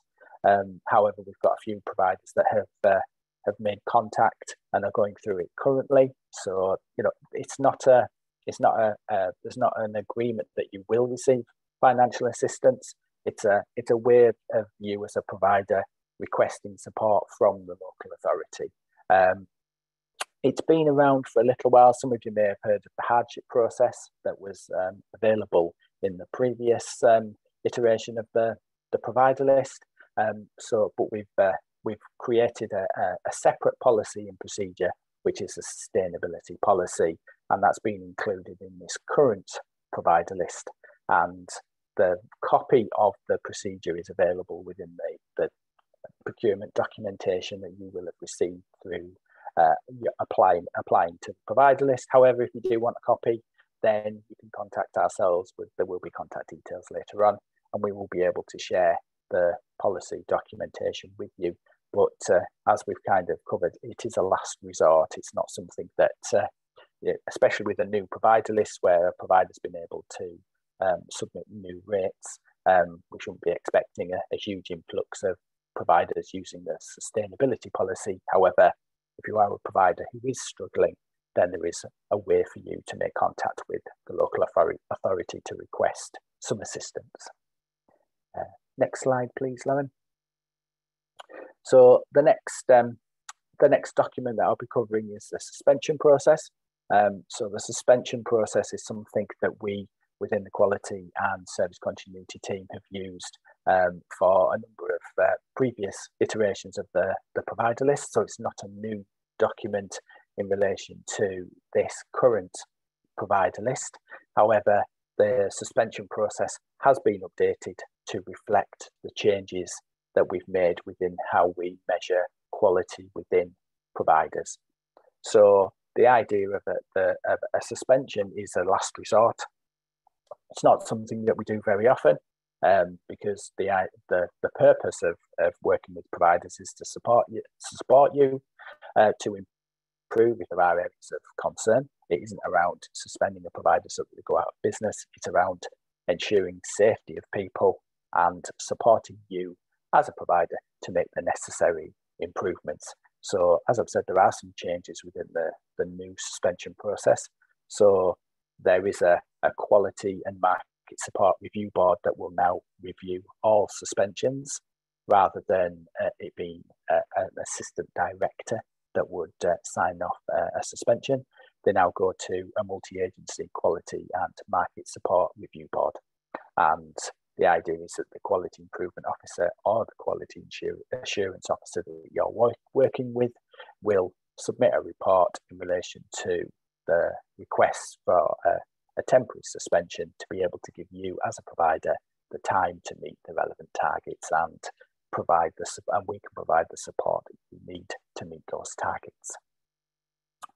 However, we've got a few providers that have made contact and are going through it currently. So there's not an agreement that you will receive financial assistance. It's a way of you as a provider requesting support from the local authority. It's been around for a little while. Some of you may have heard of the hardship process that was available in the previous iteration of the provider list. But we've created a separate policy and procedure, which is a sustainability policy, and that's been included in this current provider list. And the copy of the procedure is available within the procurement documentation that you will have received through applying to the provider list. However, if you do want a copy, then you can contact ourselves. There will be contact details later on, and we will be able to share the policy documentation with you. But as we've kind of covered, it is a last resort. It's not something that, especially with a new provider list where a provider's been able to submit new rates, we shouldn't be expecting a huge influx of providers using the sustainability policy. However, if you are a provider who is struggling, then there is a way for you to make contact with the local authority to request some assistance. Next slide, please, Lauren. So the next document that I'll be covering is the suspension process. So the suspension process is something that we within the quality and service continuity team have used for a number of previous iterations of the provider list. So it's not a new document in relation to this current provider list. However, the suspension process has been updated to reflect the changes that we've made within how we measure quality within providers. So the idea of a suspension is a last resort. It's not something that we do very often, because the purpose of working with providers is to support you, to improve if there are areas of concern. It isn't around suspending a provider so that they go out of business. It's around ensuring safety of people and supporting you as a provider to make the necessary improvements. So as I've said, there are some changes within the new suspension process. So there is a quality and market support review board that will now review all suspensions rather than it being an assistant director sign off a suspension, they now go to a multi-agency quality and market support review board. And the idea is that the quality improvement officer or the quality assurance officer that you're working with will submit a report in relation to the request for a temporary suspension to be able to give you as a provider the time to meet the relevant targets and we can provide the support that you need to meet those targets.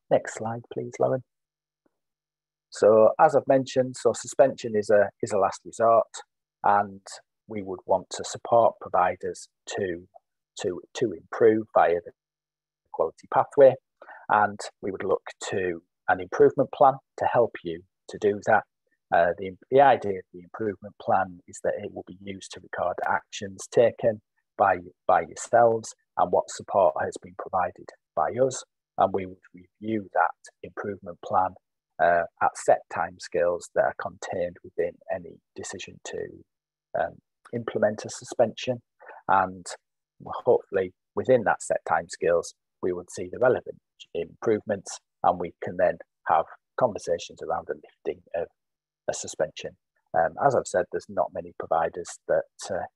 Next slide, please, Lauren. So as I've mentioned, suspension is a last resort, and we would want to support providers to improve via the quality pathway, and we would look to an improvement plan to help you to do that. The idea of the improvement plan is that it will be used to record actions taken by yourselves and what support has been provided by us, and we would review that improvement plan at set timescales that are contained within any decision to implement a suspension, and hopefully within that set timescales we would see the relevant improvements, and we can then have conversations around the lifting of a suspension. As I've said, there's not many providers that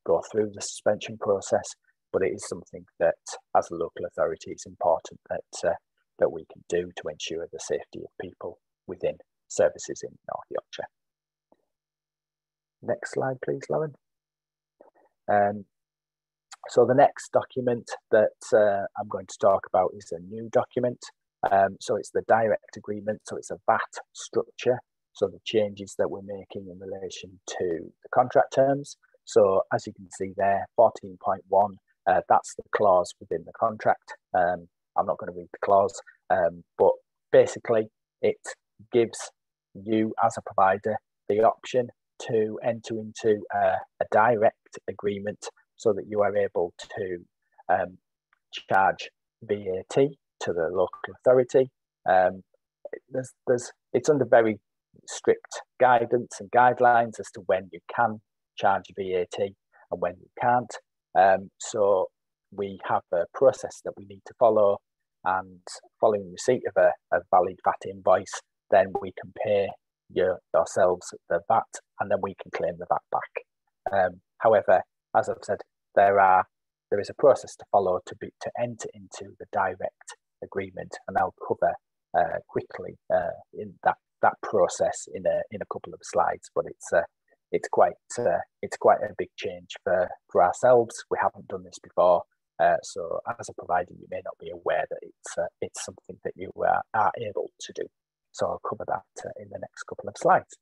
go through the suspension process, but it is something that, as a local authority, it's important that we can do to ensure the safety of people within services in North Yorkshire. Next slide, please, Lauren. So the next document that I'm going to talk about is a new document. So it's the direct agreement. So it's a VAT structure. So the changes that we're making in relation to the contract terms. So as you can see there, 14.1, that's the clause within the contract. I'm not going to read the clause, but basically it gives you as a provider the option to enter into a direct agreement so that you are able to charge VAT to the local authority. It's under very strict guidance and guidelines as to when you can charge VAT and when you can't. So we have a process that we need to follow, and following receipt of a valid VAT invoice, then we can pay yourselves the VAT, and then we can claim the VAT back. However, as I've said, there is a process to follow to enter into the direct agreement, and I'll cover quickly in that process in a couple of slides. But it's quite a big change for ourselves. We haven't done this before, so as a provider, you may not be aware that it's something that you are able to do. So I'll cover that in the next couple of slides.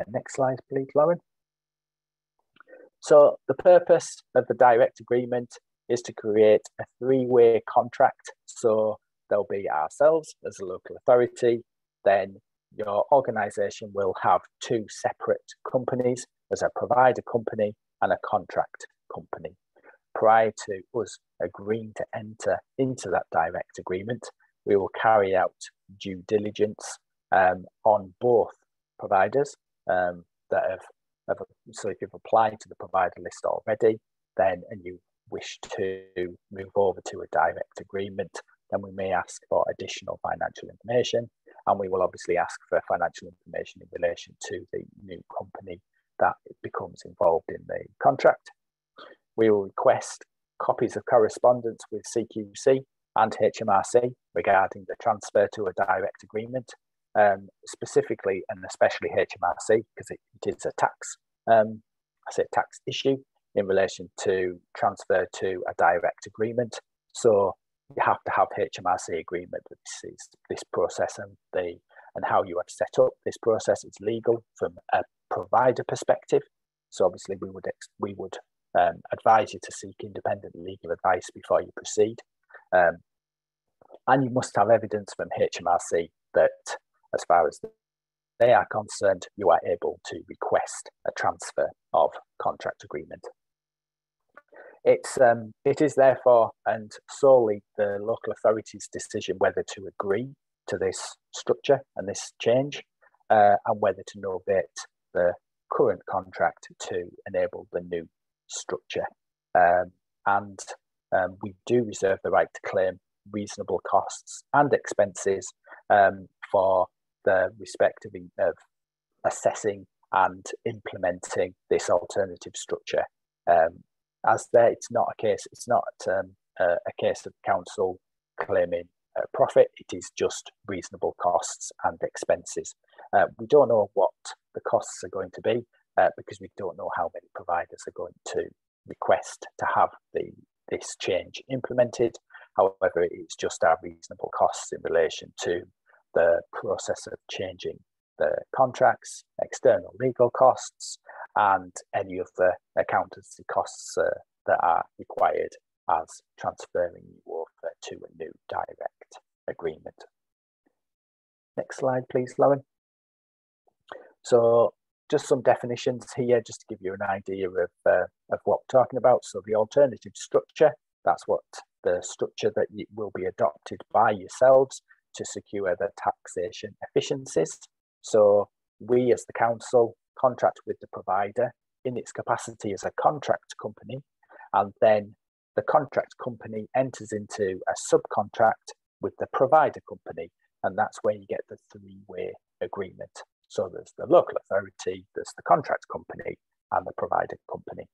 Next slide, please, Lauren. So the purpose of the direct agreement is to create a three-way contract. So there'll be ourselves as a local authority, then your organisation will have two separate companies, as a provider company and a contract company. Prior to us agreeing to enter into that direct agreement, we will carry out due diligence on both providers that have, so if you've applied to the provider list already, then and you wish to move over to a direct agreement, then we may ask for additional financial information, and we will obviously ask for financial information in relation to the new company that becomes involved in the contract. We will request copies of correspondence with CQC and HMRC regarding the transfer to a direct agreement, specifically and especially HMRC, because it is a tax issue in relation to transfer to a direct agreement. So you have to have HMRC agreement that this process and how you have set up this process is legal from a provider perspective. So obviously we would advise you to seek independent legal advice before you proceed, and you must have evidence from HMRC that, as far as they are concerned, you are able to request a transfer of contract agreement. It is therefore and solely the local authority's decision whether to agree to this structure and this change, and whether to novate the current contract to enable the new structure. And we do reserve the right to claim reasonable costs and expenses for the respective of assessing and implementing this alternative structure. It's not a case of council claiming profit. It is just reasonable costs and expenses. We don't know what the costs are going to be because we don't know how many providers are going to request to have this change implemented. However, it's just our reasonable costs in relation to the process of changing the contracts, external legal costs, and any of the accountancy costs that are required as transferring you over to a new direct agreement. Next slide, please, Lauren. So just some definitions here, just to give you an idea of what we're talking about. So the alternative structure, that's what the structure that will be adopted by yourselves to secure the taxation efficiencies. So we as the council contract with the provider in its capacity as a contract company, and then the contract company enters into a subcontract with the provider company, and that's where you get the three-way agreement. So there's the local authority, there's the contract company, and the provider company.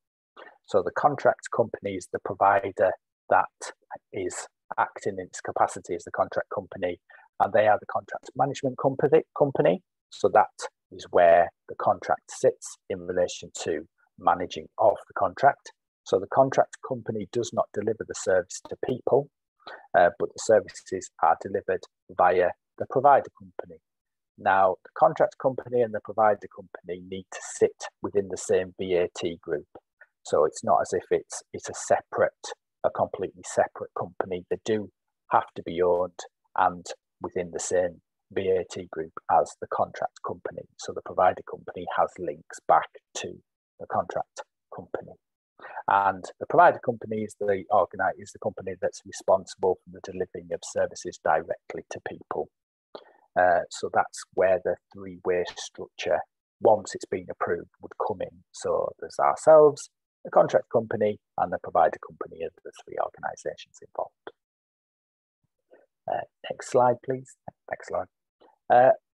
So the contract company is the provider that is acting in its capacity as the contract company, and they are the contract management company. So that is where the contract sits in relation to managing of the contract. So the contract company does not deliver the service to people, but the services are delivered via the provider company. Now, the contract company and the provider company need to sit within the same VAT group. So it's not as if it's a completely separate company. They do have to be owned and within the same VAT group as the contract company. So the provider company has links back to the contract company. And the provider company is the company that's responsible for the delivering of services directly to people. So that's where the three-way structure, once it's been approved, would come in. So there's ourselves, the contract company, and the provider company are the three organisations involved. Next slide, please. Next slide.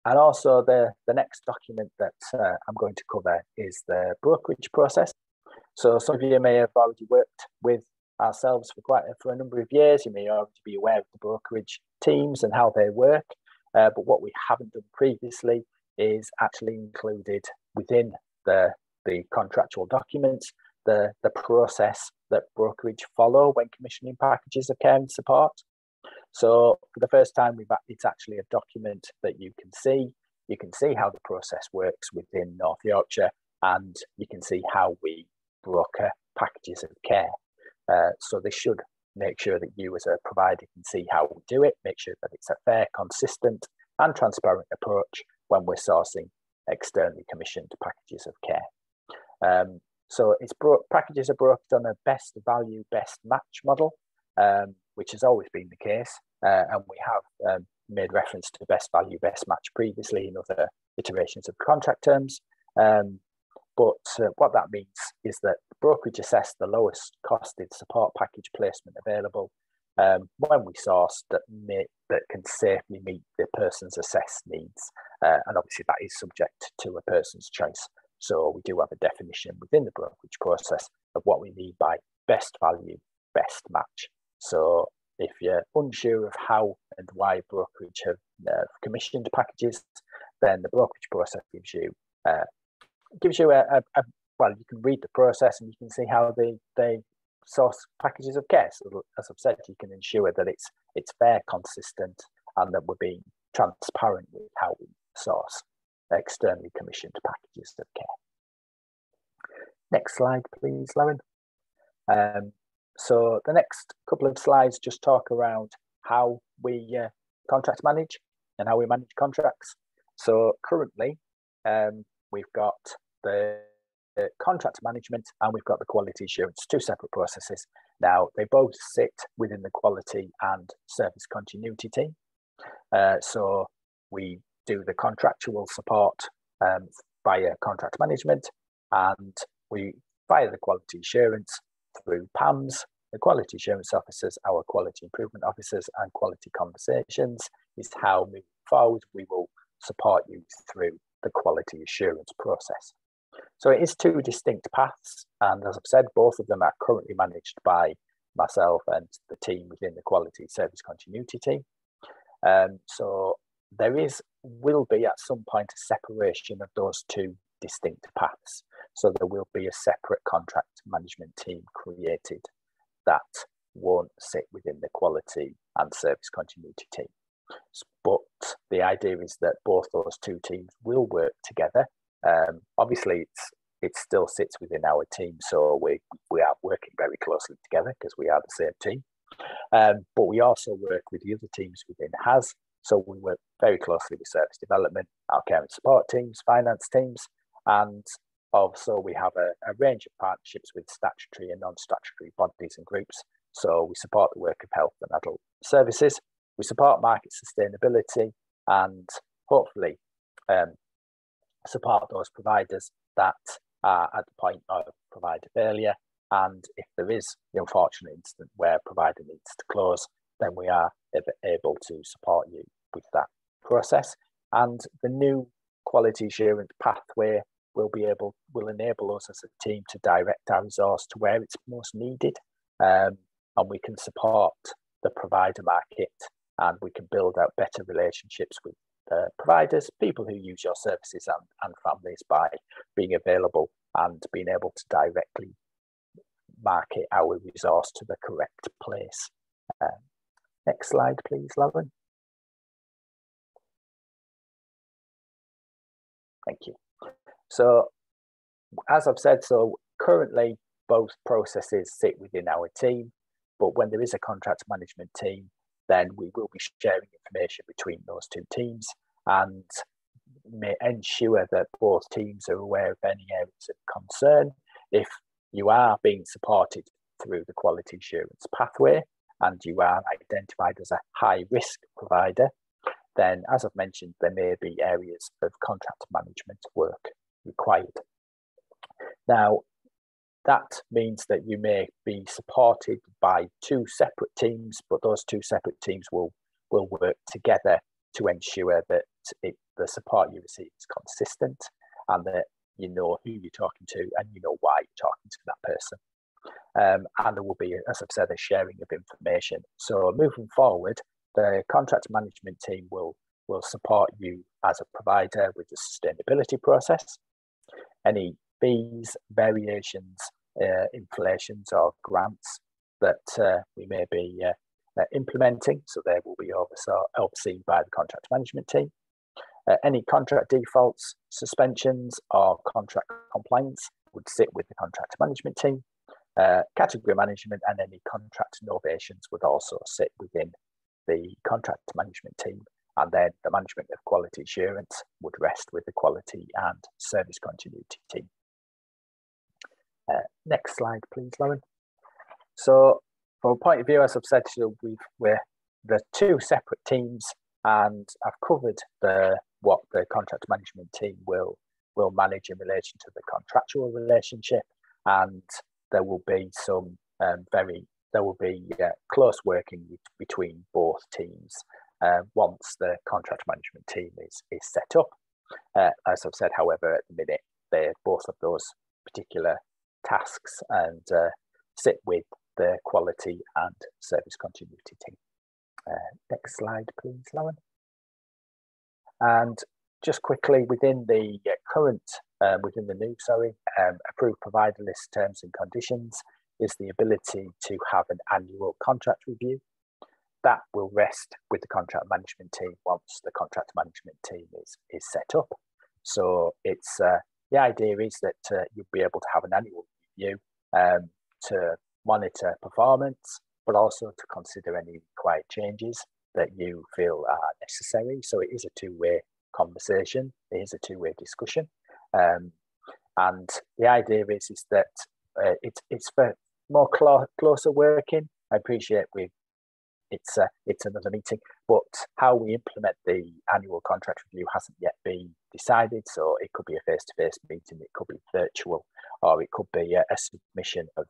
And also the next document that I'm going to cover is the brokerage process. So some of you may have already worked with ourselves for a number of years. You may already be aware of the brokerage teams and how they work. But what we haven't done previously is actually included within the contractual documents the process that brokerage follow when commissioning packages of care and support. So for the first time, it's actually a document that you can see. You can see how the process works within North Yorkshire, and you can see how we broker packages of care. So this should make sure that you as a provider can see how we do it, make sure that it's a fair, consistent and transparent approach when we're sourcing externally commissioned packages of care. So packages are broken on a best value, best match model, which has always been the case. And we have made reference to best value, best match previously in other iterations of contract terms. But what that means is that brokerage assess the lowest costed support package placement available when we source that can safely meet the person's assessed needs. And obviously that is subject to a person's choice. So we do have a definition within the brokerage process of what we mean by best value, best match. So if you're unsure of how and why brokerage have commissioned packages, then the brokerage process gives you well, you can read the process and you can see how they source packages of care. So as I've said, you can ensure that it's fair, consistent, and that we're being transparent with how we source externally commissioned packages of care. Next slide, please, Lauren. So the next couple of slides just talk around how we contract manage and how we manage contracts. So currently, we've got the contract management and we've got the quality assurance, two separate processes. Now, they both sit within the quality and service continuity team. So we do the contractual support via contract management, and we via the quality assurance through PAMS, the quality assurance officers, our quality improvement officers, and quality conversations is how moving forward we will support you through the quality assurance process. So it is two distinct paths, and as I've said, both of them are currently managed by myself and the team within the quality service continuity team. So there will be at some point a separation of those two distinct paths. So there will be a separate contract management team created that won't sit within the quality and service continuity team. But the idea is that both those two teams will work together. Obviously, it still sits within our team, so we are working very closely together because we are the same team. But we also work with the other teams within HAS. So we work very closely with service development, our care and support teams, finance teams, and also we have a range of partnerships with statutory and non-statutory bodies and groups. So we support the work of health and adult services, we support market sustainability, and hopefully support those providers that are at the point of provider failure. And if there is the unfortunate incident where a provider needs to close, then we are able to support you with that process. And the new quality assurance pathway will enable us as a team to direct our resource to where it's most needed, and we can support the provider market, and we can build out better relationships with providers, people who use your services, and families by being available and being able to directly market our resource to the correct place. Next slide, please, Lauren. Thank you. So, as I've said, so currently both processes sit within our team, but when there is a contract management team, then we will be sharing information between those two teams and may ensure that both teams are aware of any areas of concern. If you are being supported through the quality assurance pathway and you are identified as a high risk provider, then as I've mentioned, there may be areas of contract management work required. Now, that means that you may be supported by two separate teams, but those two separate teams will work together to ensure that the support you receive is consistent and that you know who you're talking to and you know why you're talking to that person. And there will be, as I've said, a sharing of information. So moving forward, the contract management team will support you as a provider with the sustainability process. Any fees, variations, inflations or grants that we may be implementing, so they will be overseen by the contract management team. Any contract defaults, suspensions or contract complaints would sit with the contract management team. Category management and any contract novations would also sit within the contract management team, and then the management of quality assurance would rest with the quality and service continuity team. Next slide, please, Lauren. So from a point of view, as I've said, we're the two separate teams, and I've covered what the contract management team will manage in relation to the contractual relationship, and there will be some close working between both teams once the contract management team is set up. As I've said, however, at the minute, both of those particular tasks and sit with the quality and service continuity team. Next slide, please, Lauren. And just quickly, within the new approved provider list terms and conditions is the ability to have an annual contract review. That will rest with the contract management team once the contract management team is set up. So it's the idea is that you'll be able to have an annual review to monitor performance, but also to consider any required changes that you feel are necessary. So it is a two-way conversation. It is a two-way discussion. And the idea is that it's for more closer working. I appreciate it's another meeting, but how we implement the annual contract review hasn't yet been decided. So it could be a face-to-face meeting, it could be virtual, or it could be a submission of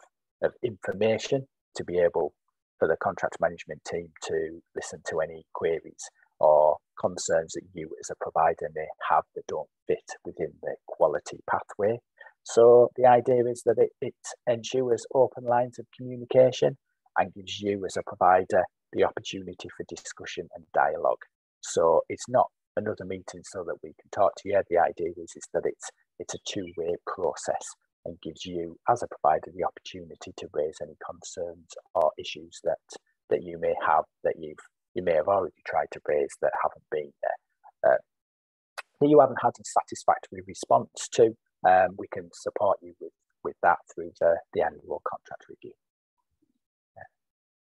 information to be able for the contract management team to listen to any queries or concerns that you as a provider may have that don't fit within the quality pathway. So the idea is that it ensures open lines of communication and gives you as a provider the opportunity for discussion and dialogue. So it's not another meeting so that we can talk to you. The idea is that it's a two-way process and gives you as a provider the opportunity to raise any concerns or issues that you may have, that you may have already tried to raise that haven't been that you haven't had a satisfactory response to. We can support you with that through the annual contract review.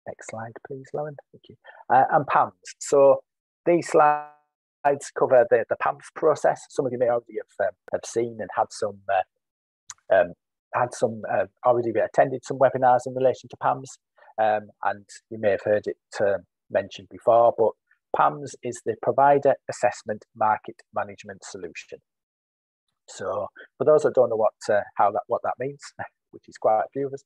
Next slide, please, Lauren. Thank you. And PAMS. So these slides cover the PAMS process. Some of you may already have seen and had some already attended some webinars in relation to PAMS, and you may have heard it mentioned before. But PAMS is the Provider Assessment Market Management Solution. So for those that don't know what that means, which is quite a few of us,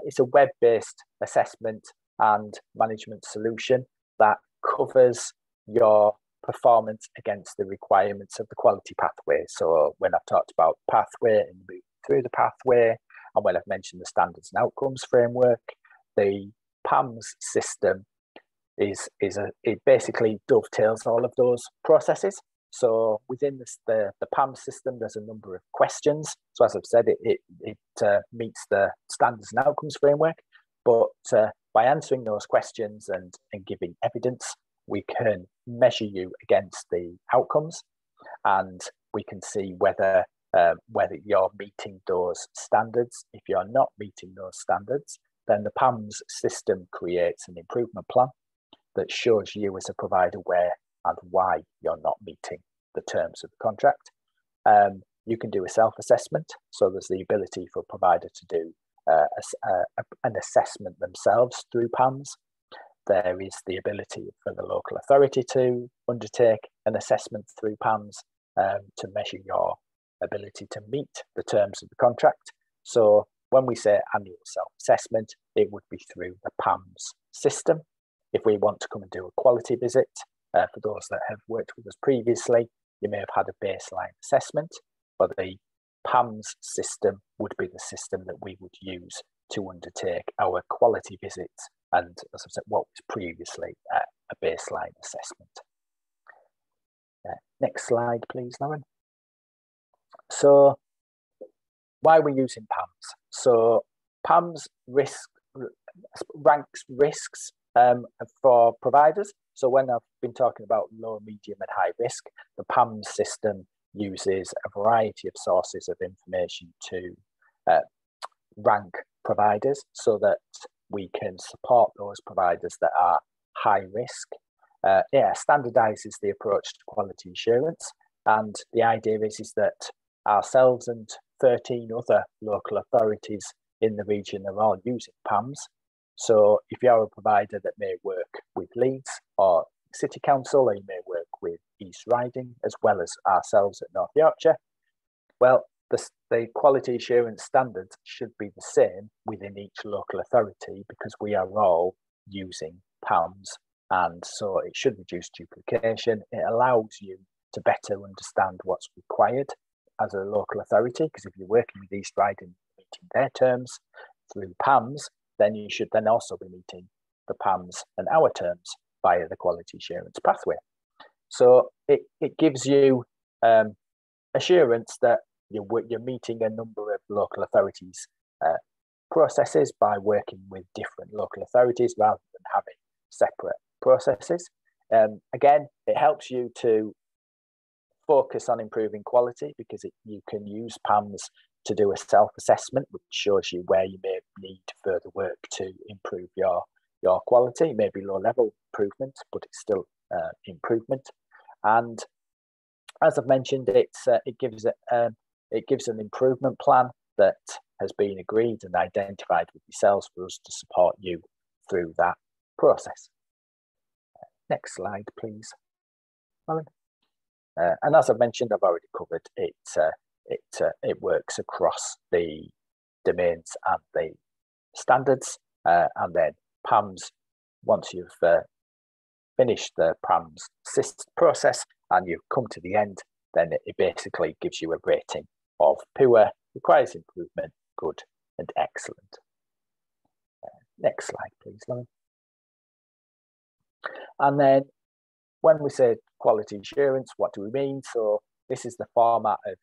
it's a web-based assessment and management solution that covers your performance against the requirements of the quality pathway. So when I've talked about pathway and moving through the pathway, and when I've mentioned the standards and outcomes framework, the PAMS system it basically dovetails all of those processes. So within the PAMS system, there's a number of questions. So as I've said, it meets the standards and outcomes framework, but by answering those questions and giving evidence, we can measure you against the outcomes, and we can see whether you're meeting those standards. If you're not meeting those standards, then the PAMS system creates an improvement plan that shows you as a provider where and why you're not meeting the terms of the contract. You can do a self-assessment, so there's the ability for a provider to do an assessment themselves through PAMS. There is the ability for the local authority to undertake an assessment through PAMS to measure your ability to meet the terms of the contract. So when we say annual self-assessment, it would be through the PAMS system. If we want to come and do a quality visit, for those that have worked with us previously, you may have had a baseline assessment, but the PAMS system would be the system that we would use to undertake our quality visits and, as I said, what was previously a baseline assessment. Next slide, please, Lauren. So why are we using PAMS? So PAMS ranks risks for providers. So when I've been talking about low, medium and high risk, the PAMS system uses a variety of sources of information to rank providers so that we can support those providers that are high risk. It standardizes the approach to quality assurance, and the idea is that ourselves and 13 other local authorities in the region are all using PAMS. So if you're a provider that may work with Leeds or City Council, or you may work with East Riding, as well as ourselves at North Yorkshire, well, the quality assurance standards should be the same within each local authority because we are all using PAMS, and so it should reduce duplication. It allows you to better understand what's required as a local authority, because if you're working with East Riding, meeting their terms through PAMS, then you should then also be meeting the PAMS and our terms via the quality assurance pathway. So it gives you assurance that you're meeting a number of local authorities' processes by working with different local authorities rather than having separate processes. Again, it helps you to focus on improving quality because you can use PAMS to do a self-assessment, which shows you where you may need further work to improve your quality. It may be low-level improvement, but it's still improvement. And as I've mentioned, it gives an improvement plan that has been agreed and identified with yourselves for us to support you through that process. Next slide, please, Alan. And as I've mentioned, I've already covered it. It works across the domains and the standards. and then PAMS, once you've finished the PAMS process and you've come to the end, then it basically gives you a rating of poor, requires improvement, good, and excellent. Next slide, please, Lauren. And then when we say quality assurance, what do we mean? So this is the format of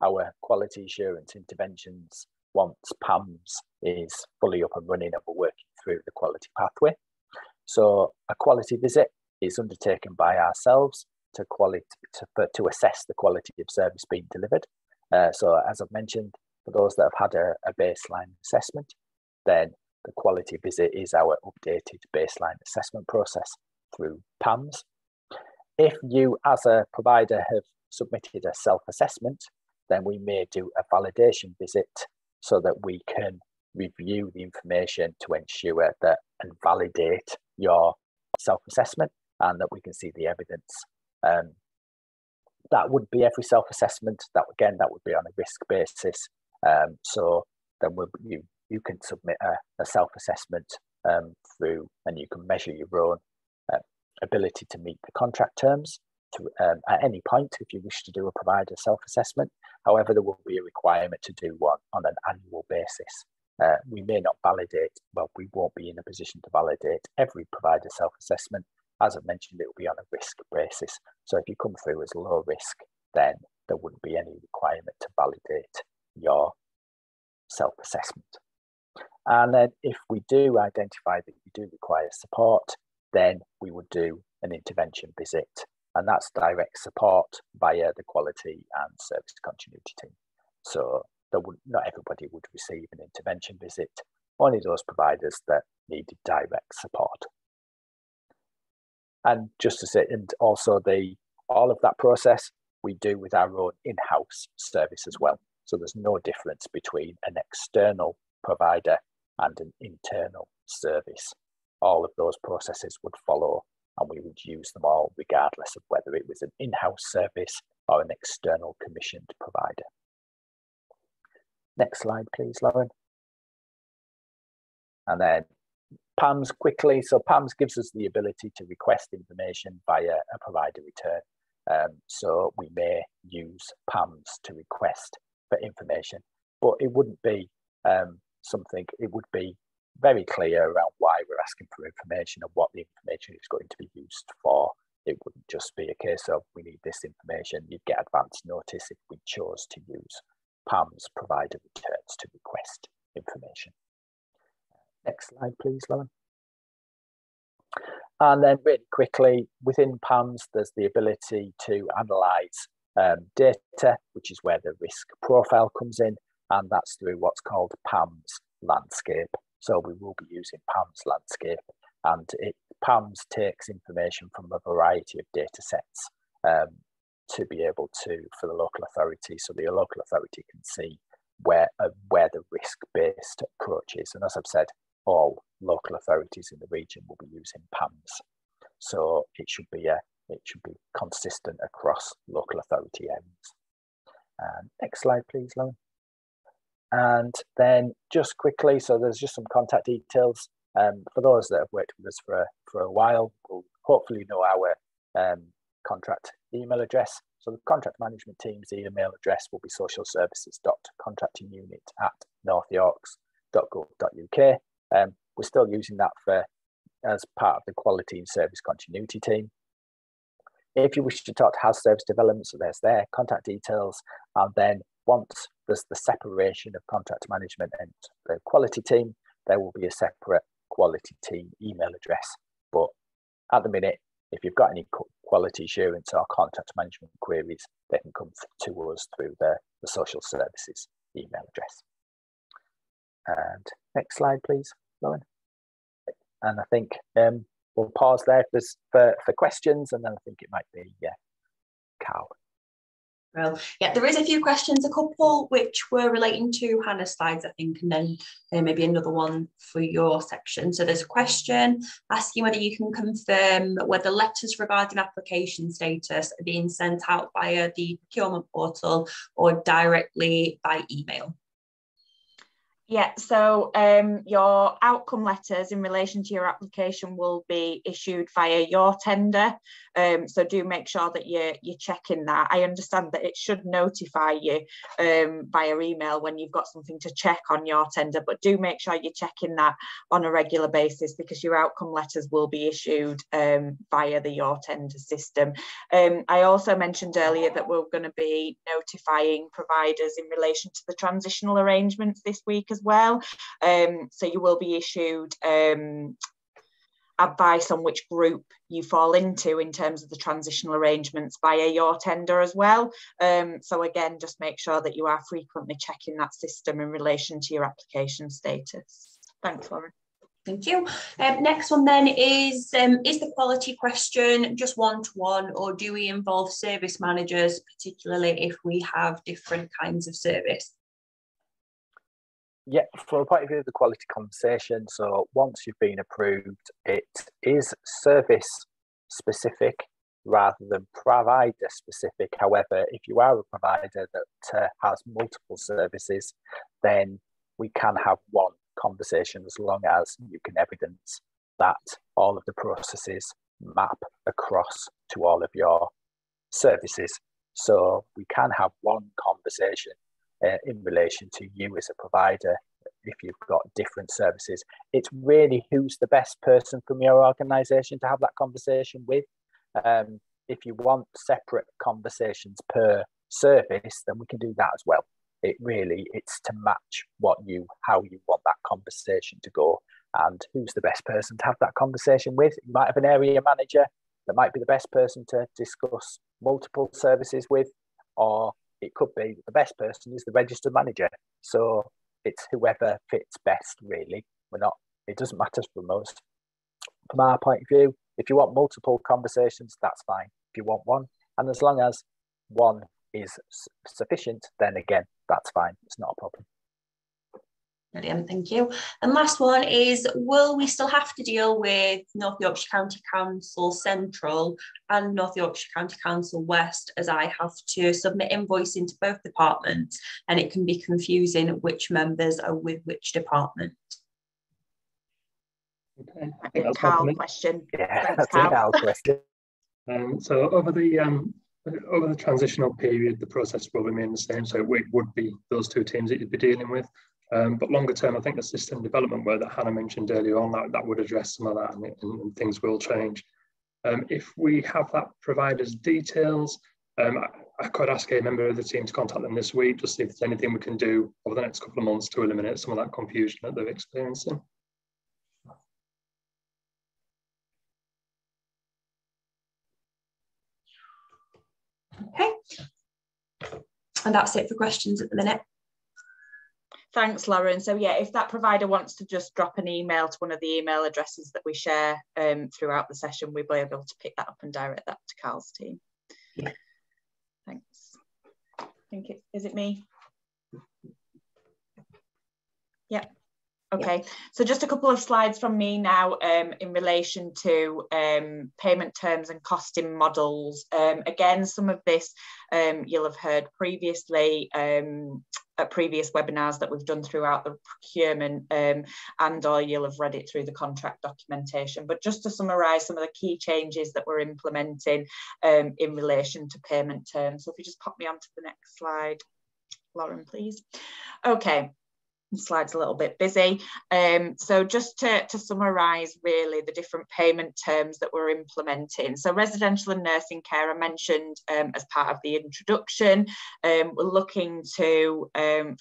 our quality assurance interventions once PAMS is fully up and running and we're working through the quality pathway. So a quality visit is undertaken by ourselves to assess the quality of service being delivered. So as I've mentioned, for those that have had a baseline assessment, then the quality visit is our updated baseline assessment process through PAMS. If you as a provider have submitted a self-assessment, then we may do a validation visit so that we can review the information to ensure that and validate your self-assessment and that we can see the evidence. That would be every self-assessment. That would be on a risk basis. So then you can submit a self-assessment through, and you can measure your own ability to meet the contract terms at any point if you wish to do a provider self-assessment. However, there will be a requirement to do one on an annual basis. We may not validate, well, we won't be in a position to validate every provider self-assessment. As I've mentioned, it will be on a risk basis. So if you come through as low risk, then there wouldn't be any requirement to validate your self-assessment. And then if we do identify that you do require support, then we would do an intervention visit. And that's direct support via the quality and service continuity team. So not everybody would receive an intervention visit, only those providers that needed direct support. And just to say, and also all of that process we do with our own in-house service as well. So there's no difference between an external provider and an internal service. All of those processes would follow, and we would use them all regardless of whether it was an in-house service or an external commissioned provider. Next slide, please, Lauren. And then PAMS quickly. So PAMS gives us the ability to request information via a provider return. So we may use PAMS to request for information, but it wouldn't be it would be very clear around why we're asking for information and what the information is going to be used for. It wouldn't just be a case of we need this information. You'd get advance notice if we chose to use PAMS provider returns to request information. Next slide, please, Lauren. And then really quickly, within PAMS, there's the ability to analyse data, which is where the risk profile comes in, and that's through what's called PAMS Landscape. So we will be using PAMS Landscape, and PAMS takes information from a variety of data sets to be able to, for the local authority, so the local authority can see where the risk-based approach is. And as I've said, all local authorities in the region will be using PAMS. So it should be consistent across local authority areas. Next slide, please, Lauren. And then just quickly, so there's just some contact details. For those that have worked with us for a while, will hopefully know our contract email address. So the contract management team's email address will be socialservices.contractingunit@northyorks.gov.uk. We're still using that as part of the quality and service continuity team. If you wish to talk to house service development, so there's their contact details. And then once there's the separation of contract management and the quality team, there will be a separate quality team email address. But at the minute, if you've got any quality assurance or contract management queries, they can come to us through the social services email address. And next slide, please, Lauren. And I think we'll pause there for questions, and then I think it might be Carl. Well, yeah, there is a few questions, a couple which were relating to Hannah's slides, I think, and then maybe another one for your section. So there's a question asking whether you can confirm whether letters regarding application status are being sent out via the procurement portal or directly by email. Yeah, so your outcome letters in relation to your application will be issued via your tender. So do make sure that you're checking that. I understand that it should notify you via email when you've got something to check on your tender, but do make sure you're checking that on a regular basis, because your outcome letters will be issued via the your tender system. I also mentioned earlier that we're going to be notifying providers in relation to the transitional arrangements this week as well. So you will be issued advice on which group you fall into in terms of the transitional arrangements via your tender as well. So again, just make sure that you are frequently checking that system in relation to your application status. Thanks, Lauren. Thank you. Next one then is the quality question just one-to-one, or do we involve service managers, particularly if we have different kinds of service? Yeah, from a point of view of the quality conversation, so once you've been approved, it is service specific rather than provider specific. However, if you are a provider that has multiple services, then we can have one conversation as long as you can evidence that all of the processes map across to all of your services. So we can have one conversation in relation to you as a provider if you've got different services. It's really who's the best person from your organisation to have that conversation with. If you want separate conversations per service, then we can do that as well. It's to match how you want that conversation to go, and who's the best person to have that conversation with. You might have an area manager that might be the best person to discuss multiple services with, or it could be the best person is the registered manager. So it's whoever fits best, really. It doesn't matter from us. From our point of view, if you want multiple conversations, that's fine. If you want one, and as long as one is sufficient, then again, that's fine. It's not a problem. Brilliant, thank you. And last one is, will we still have to deal with North Yorkshire County Council Central and North Yorkshire County Council West, as I have to submit invoicing to both departments, and it can be confusing which members are with which department? Okay, I think that's Carl question. Yeah, thanks, that's Carl. a Carl question. So over the transitional period, the process will remain the same. So it would be those two teams that you'd be dealing with. But longer term, I think the system development work that Hannah mentioned earlier on, that would address some of that, and things will change. If we have that provider's details, I could ask a member of the team to contact them this week, just see if there's anything we can do over the next couple of months to eliminate some of that confusion that they're experiencing. Okay. And that's it for questions at the minute. Thanks, Lauren. So yeah, if that provider wants to just drop an email to one of the email addresses that we share throughout the session, we'll be able to pick that up and direct that to Carl's team. Yeah. Thanks. I think is it me? Yeah. Okay, so just a couple of slides from me now in relation to payment terms and costing models. Again, some of this you'll have heard previously at previous webinars that we've done throughout the procurement, and or you'll have read it through the contract documentation. But just to summarise some of the key changes that we're implementing in relation to payment terms. So if you just pop me onto the next slide, Lauren, please. Okay. The slide's a little bit busy. So just to summarise really the different payment terms that we're implementing. So residential and nursing care I mentioned as part of the introduction. We're looking to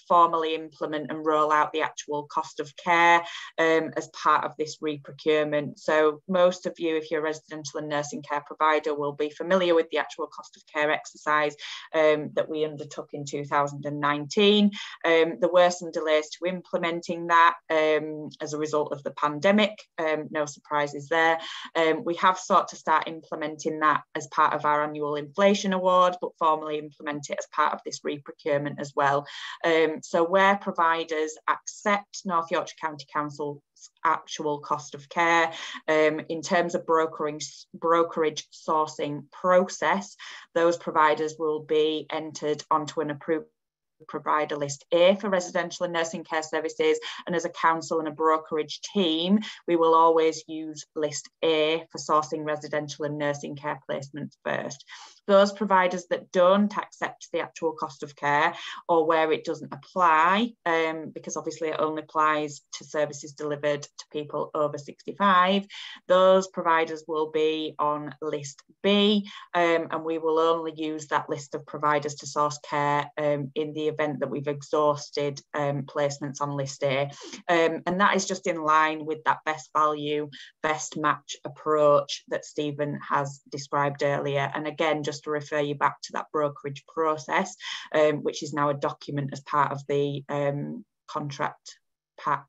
formally implement and roll out the actual cost of care as part of this re-procurement. So most of you, if you're a residential and nursing care provider, will be familiar with the actual cost of care exercise that we undertook in 2019. There were some delays to implementing that as a result of the pandemic. No surprises there. We have sought to start implementing that as part of our annual inflation award, but formally implement it as part of this re-procurement as well. So where providers accept North Yorkshire County Council's actual cost of care in terms of brokerage sourcing process, those providers will be entered onto an approved provider list A for residential and nursing care services, and as a council and a brokerage team, we will always use list A for sourcing residential and nursing care placements first. Those providers that don't accept the actual cost of care, or where it doesn't apply, because obviously it only applies to services delivered to people over 65, those providers will be on list B, and we will only use that list of providers to source care in the event that we've exhausted placements on list A. And that is just in line with that best value, best match approach that Stephen has described earlier. And again, just to refer you back to that brokerage process, which is now a document as part of the contract pack.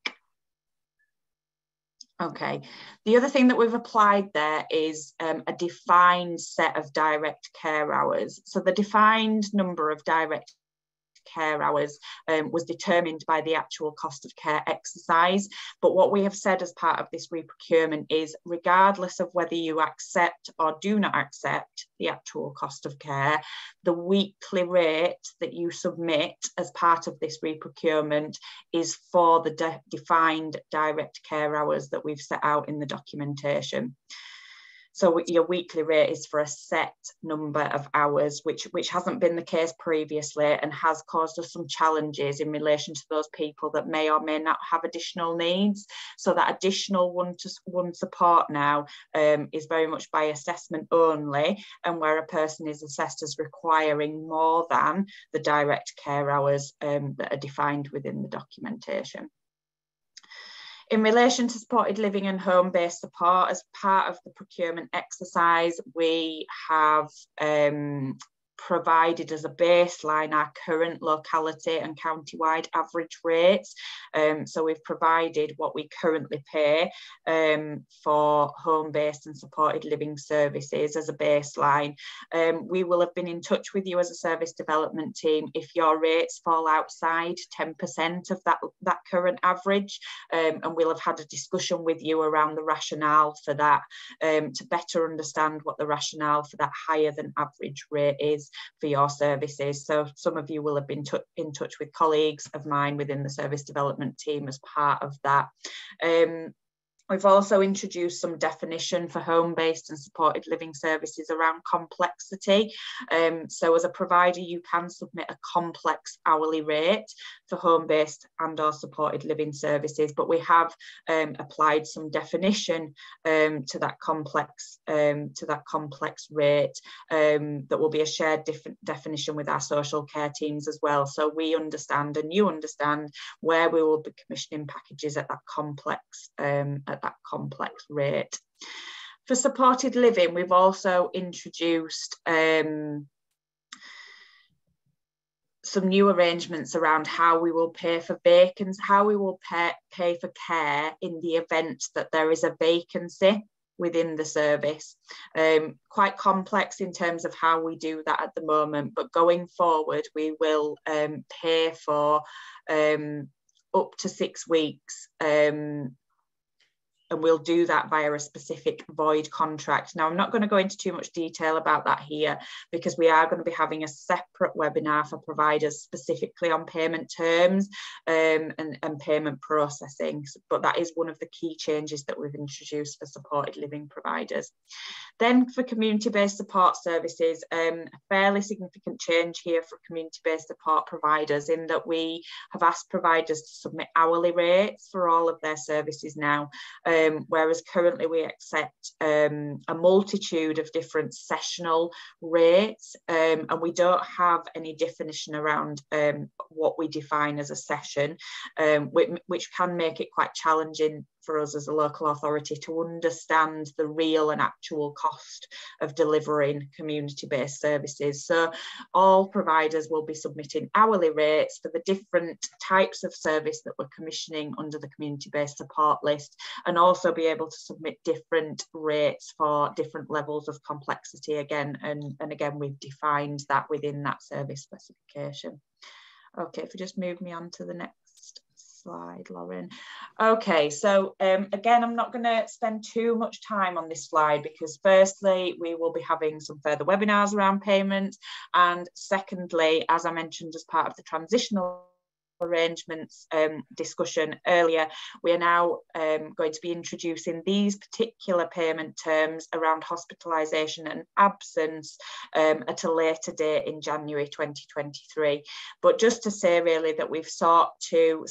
Okay, the other thing that we've applied there is a defined set of direct care hours. So the defined number of direct care hours was determined by the actual cost of care exercise. But what we have said as part of this reprocurement is, regardless of whether you accept or do not accept the actual cost of care, the weekly rate that you submit as part of this reprocurement is for the defined direct care hours that we've set out in the documentation. So your weekly rate is for a set number of hours, which hasn't been the case previously and has caused us some challenges in relation to those people that may or may not have additional needs. So that additional one-to-one support now is very much by assessment only, and where a person is assessed as requiring more than the direct care hours that are defined within the documentation. In relation to supported living and home-based support, as part of the procurement exercise, we have provided as a baseline our current locality and county-wide average rates. So we've provided what we currently pay for home-based and supported living services as a baseline. We will have been in touch with you as a service development team if your rates fall outside 10% of that current average, and we'll have had a discussion with you around the rationale for that, to better understand what the rationale for that higher than average rate is for your services. So some of you will have been in touch with colleagues of mine within the service development team as part of that. We've also introduced some definition for home-based and supported living services around complexity. So as a provider, you can submit a complex hourly rate for home-based and or supported living services, but we have applied some definition to that complex rate that will be a shared definition with our social care teams as well. So we understand and you understand where we will be commissioning packages at that complex rate. For supported living, we've also introduced some new arrangements around how we will pay for vacancies, how we will pay for care in the event that there is a vacancy within the service. Quite complex in terms of how we do that at the moment, but going forward we will pay for up to 6 weeks, and we'll do that via a specific void contract. Now, I'm not going to go into too much detail about that here, because we are going to be having a separate webinar for providers specifically on payment terms and payment processing. But that is one of the key changes that we've introduced for supported living providers. Then for community-based support services, a fairly significant change here for community-based support providers, in that we have asked providers to submit hourly rates for all of their services now. Whereas currently we accept a multitude of different sessional rates, and we don't have any definition around what we define as a session, which can make it quite challenging for us as a local authority to understand the real and actual cost of delivering community-based services. So all providers will be submitting hourly rates for the different types of service that we're commissioning under the community-based support list, and also be able to submit different rates for different levels of complexity again. And again, we've defined that within that service specification. Okay, if you just move me on to the next slide, Lauren. Okay, so again, I'm not going to spend too much time on this slide because firstly, we will be having some further webinars around payments, and secondly, as I mentioned as part of the transitional arrangements discussion earlier, we are now going to be introducing these particular payment terms around hospitalisation and absence at a later date in January 2023. But just to say really that we've sought to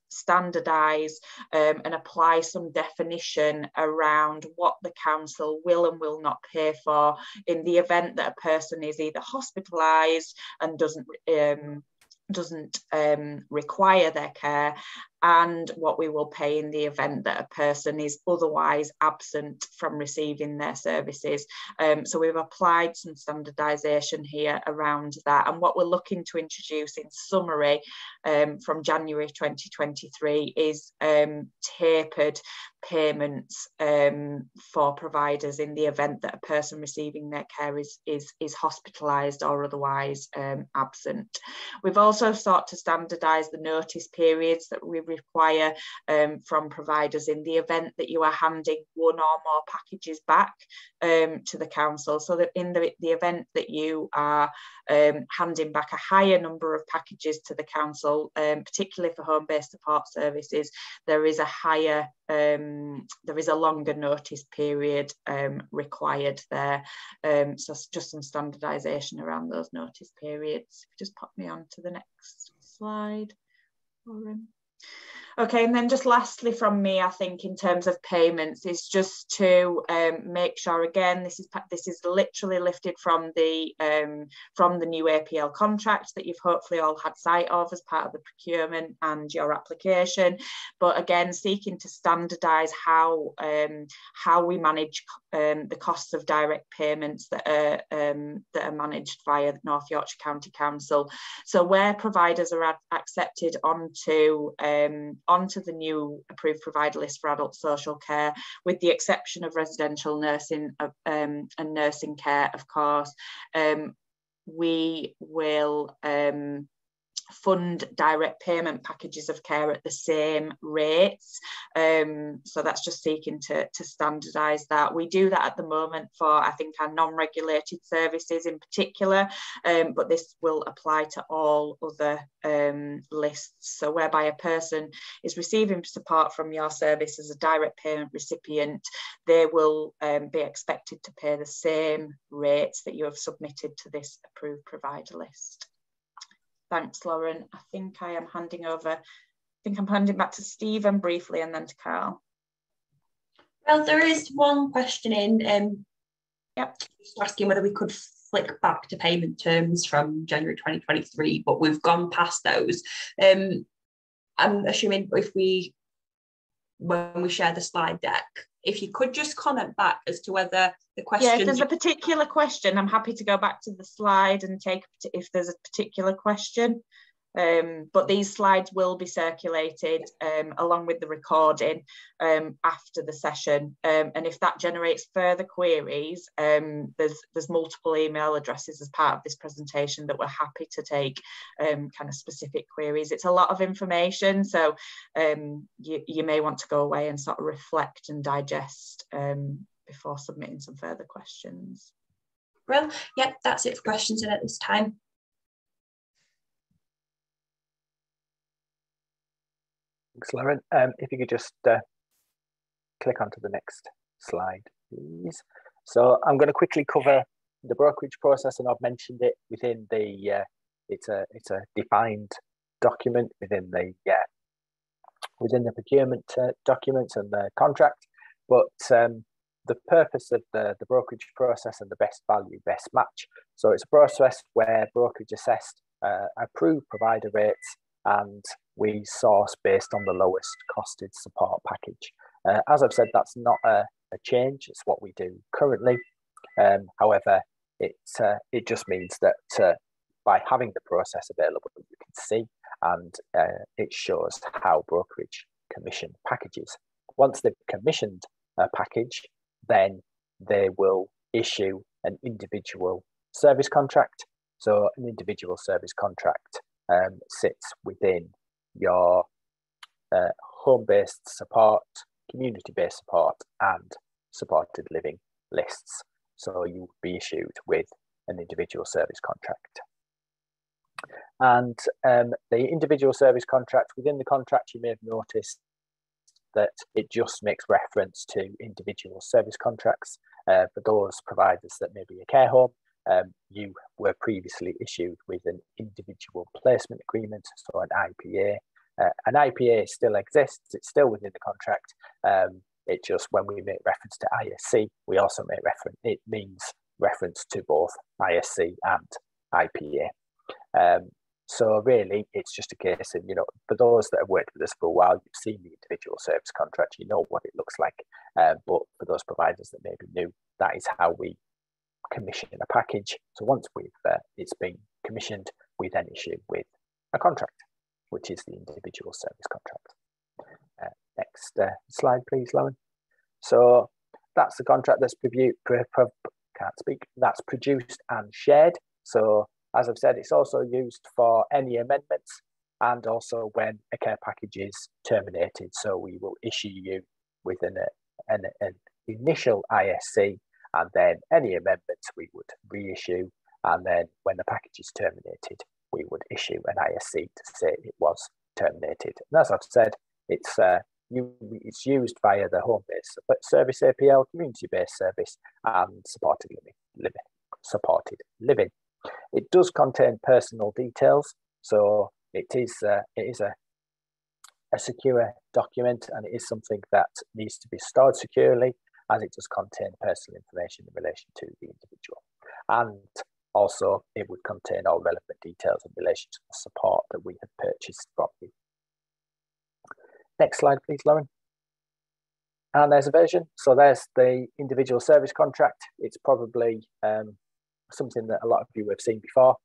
standardise and apply some definition around what the council will and will not pay for in the event that a person is either hospitalised and doesn't require their care, and what we will pay in the event that a person is otherwise absent from receiving their services. So we've applied some standardisation here around that, and what we're looking to introduce in summary from January 2023 is tapered payments for providers in the event that a person receiving their care is hospitalised or otherwise absent. We've also sought to standardise the notice periods that we require from providers in the event that you are handing one or more packages back to the council, so that in the event that you are handing back a higher number of packages to the council, particularly for home-based support services, there is a higher there is a longer notice period required there. So just some standardisation around those notice periods. Just pop me on to the next slide. Okay, and then just lastly from me, I think in terms of payments is just to make sure, again, this is literally lifted from the new APL contract that you've hopefully all had sight of as part of the procurement and your application. But again, seeking to standardise how we manage the costs of direct payments that are managed via North Yorkshire County Council. So where providers are accepted onto the new approved provider list for adult social care, with the exception of residential nursing and nursing care, of course, we will fund direct payment packages of care at the same rates. So that's just seeking to standardise that. We do that at the moment for, I think, our non-regulated services in particular, but this will apply to all other lists. So whereby a person is receiving support from your service as a direct payment recipient, they will be expected to pay the same rates that you have submitted to this approved provider list. Thanks, Lauren. I think I'm handing back to Stephen briefly and then to Carl. Well, there is one question in, yep, just asking whether we could flick back to payment terms from January 2023, but we've gone past those. I'm assuming when we share the slide deck, if you could just comment back as to whether the question... Yeah, if there's a particular question, I'm happy to go back to the slide and take if there's a particular question. But these slides will be circulated along with the recording after the session. And if that generates further queries, there's multiple email addresses as part of this presentation that we're happy to take kind of specific queries. It's a lot of information, so you may want to go away and sort of reflect and digest before submitting some further questions. Well, yeah, that's it for questions at this time. Thanks, Lauren. If you could just click onto the next slide, please. So I'm going to quickly cover the brokerage process, and I've mentioned it within the. It's a defined document within the procurement documents and the contract. But the purpose of the brokerage process and the best value, best match. So it's a process where brokerage assessed approved provider rates, and we source based on the lowest costed support package. As I've said, that's not a change. It's what we do currently. However, it just means that by having the process available, you can see, and it shows how brokerage commission packages. Once they've commissioned a package, then they will issue an individual service contract. So an individual service contract sits within your home-based support, community-based support, and supported living lists. So you would be issued with an individual service contract. And the individual service contract, within the contract, you may have noticed that it just makes reference to individual service contracts. For those providers that may be a care home, you were previously issued with an individual placement agreement, so an IPA. An IPA still exists, it's still within the contract. It just, when we make reference to ISC, we also make reference, it means reference to both ISC and IPA. So really, it's just a case of, for those that have worked with us for a while, you've seen the individual service contract, you know what it looks like. But for those providers that may be new, that is how we commission a package. So once it's been commissioned, we then issue with a contract, which is the individual service contract. Next slide, please, Lauren. So that's the contract that's that's produced and shared. So as I've said, it's also used for any amendments and also when a care package is terminated. So we will issue you with an initial ISC, and then any amendments we would reissue. And then when the package is terminated, we would issue an ISC to say it was terminated. And as I've said, it's used via the home-based service APL, community-based service, and supported living. It does contain personal details, so it is a secure document, and it is something that needs to be stored securely, as it does contain personal information in relation to the individual. And also, it would contain all relevant details in relation to the support that we have purchased from you. Next slide, please, Lauren. And there's a version. So there's the individual service contract. It's probably something that a lot of you have seen before,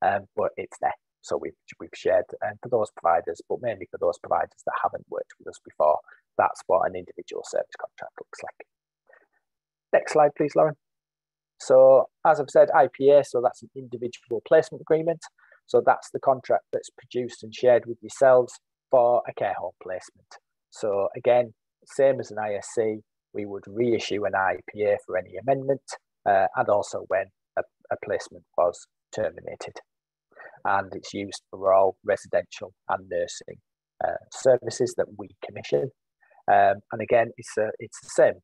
but it's there. So we've shared for those providers, but mainly for those providers that haven't worked with us before. That's what an individual service contract looks like. Next slide, please, Lauren. So as I've said, IPA, so that's an individual placement agreement. So that's the contract that's produced and shared with yourselves for a care home placement. So again, same as an ISC, we would reissue an IPA for any amendment and also when a placement was terminated. And it's used for all residential and nursing services that we commission. And again, it's the same.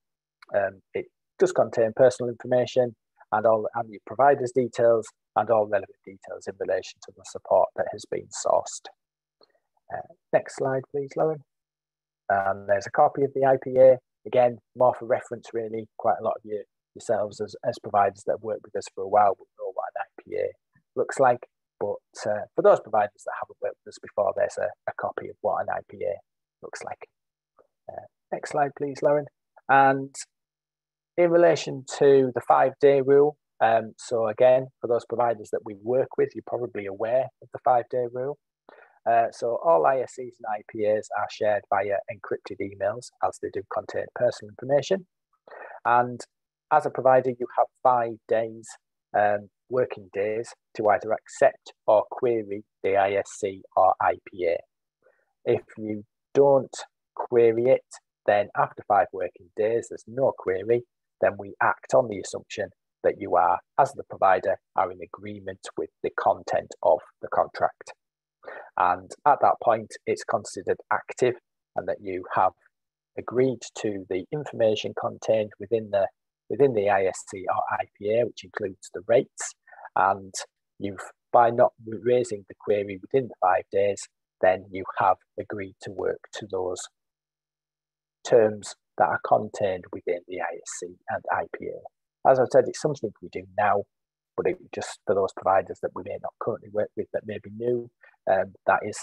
It does contain personal information and your provider's details and all relevant details in relation to the support that has been sourced. Next slide, please, Lauren. And there's a copy of the IPA. Again, more for reference, really. Quite a lot of yourselves as providers that have worked with us for a while will know what an IPA looks like. But for those providers that haven't worked with us before, there's a copy of what an IPA looks like. Next slide, please, Lauren. And in relation to the 5-day rule, so again, for those providers that we work with, you're probably aware of the 5-day rule. So all ISCs and IPAs are shared via encrypted emails, as they do contain personal information. And as a provider, you have 5 days, working days, to either accept or query the ISC or IPA. If you don't query it, then after 5 working days, there's no query, then we act on the assumption that you are, as the provider, are in agreement with the content of the contract. And at that point, it's considered active and that you have agreed to the information contained within the ISC or IPA, which includes the rates. And by not raising the query within the 5 days, then you have agreed to work to those terms that are contained within the ISC and IPA. As I said, it's something we do now, but it just for those providers that we may not currently work with that may be new, that is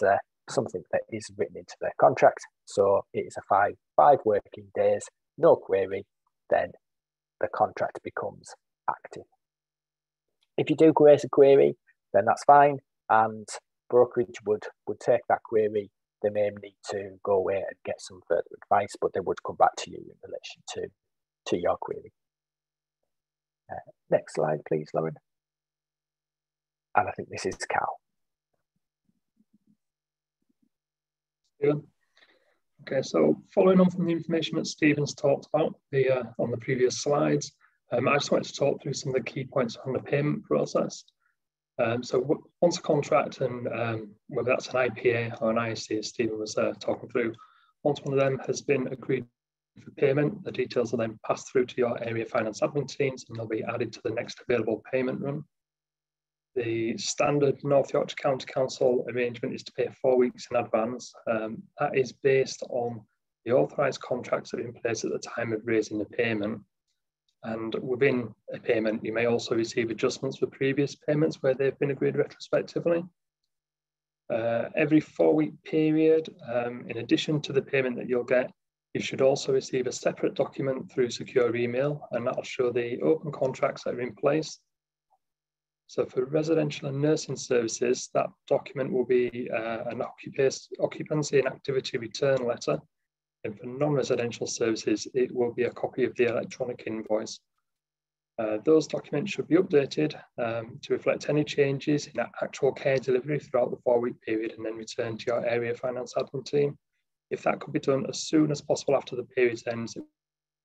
something that is written into their contract. So it is a five working days, no query, then the contract becomes active. If you do raise a query, then that's fine, and brokerage would take that query. They may need to go away and get some further advice, but they would come back to you in relation to your query. Next slide, please, Lauren. And I think this is Cal. Stephen. Okay, so following on from the information that Stephen's talked about on the previous slides, I just wanted to talk through some of the key points on the payment process. So once a contract, and whether that's an IPA or an ISC, as Stephen was talking through, once one of them has been agreed for payment, the details are then passed through to your area finance admin teams and they'll be added to the next available payment run. The standard North Yorkshire County Council arrangement is to pay 4 weeks in advance. That is based on the authorised contracts that are in place at the time of raising the payment. And within a payment, you may also receive adjustments for previous payments where they've been agreed retrospectively. Every 4-week period, in addition to the payment that you'll get, you should also receive a separate document through secure email, and that'll show the open contracts that are in place. So for residential and nursing services, that document will be an occupancy and activity return letter. And for non-residential services, it will be a copy of the electronic invoice. Those documents should be updated to reflect any changes in actual care delivery throughout the 4-week period and then returned to your area finance admin team. If that could be done as soon as possible after the period ends, it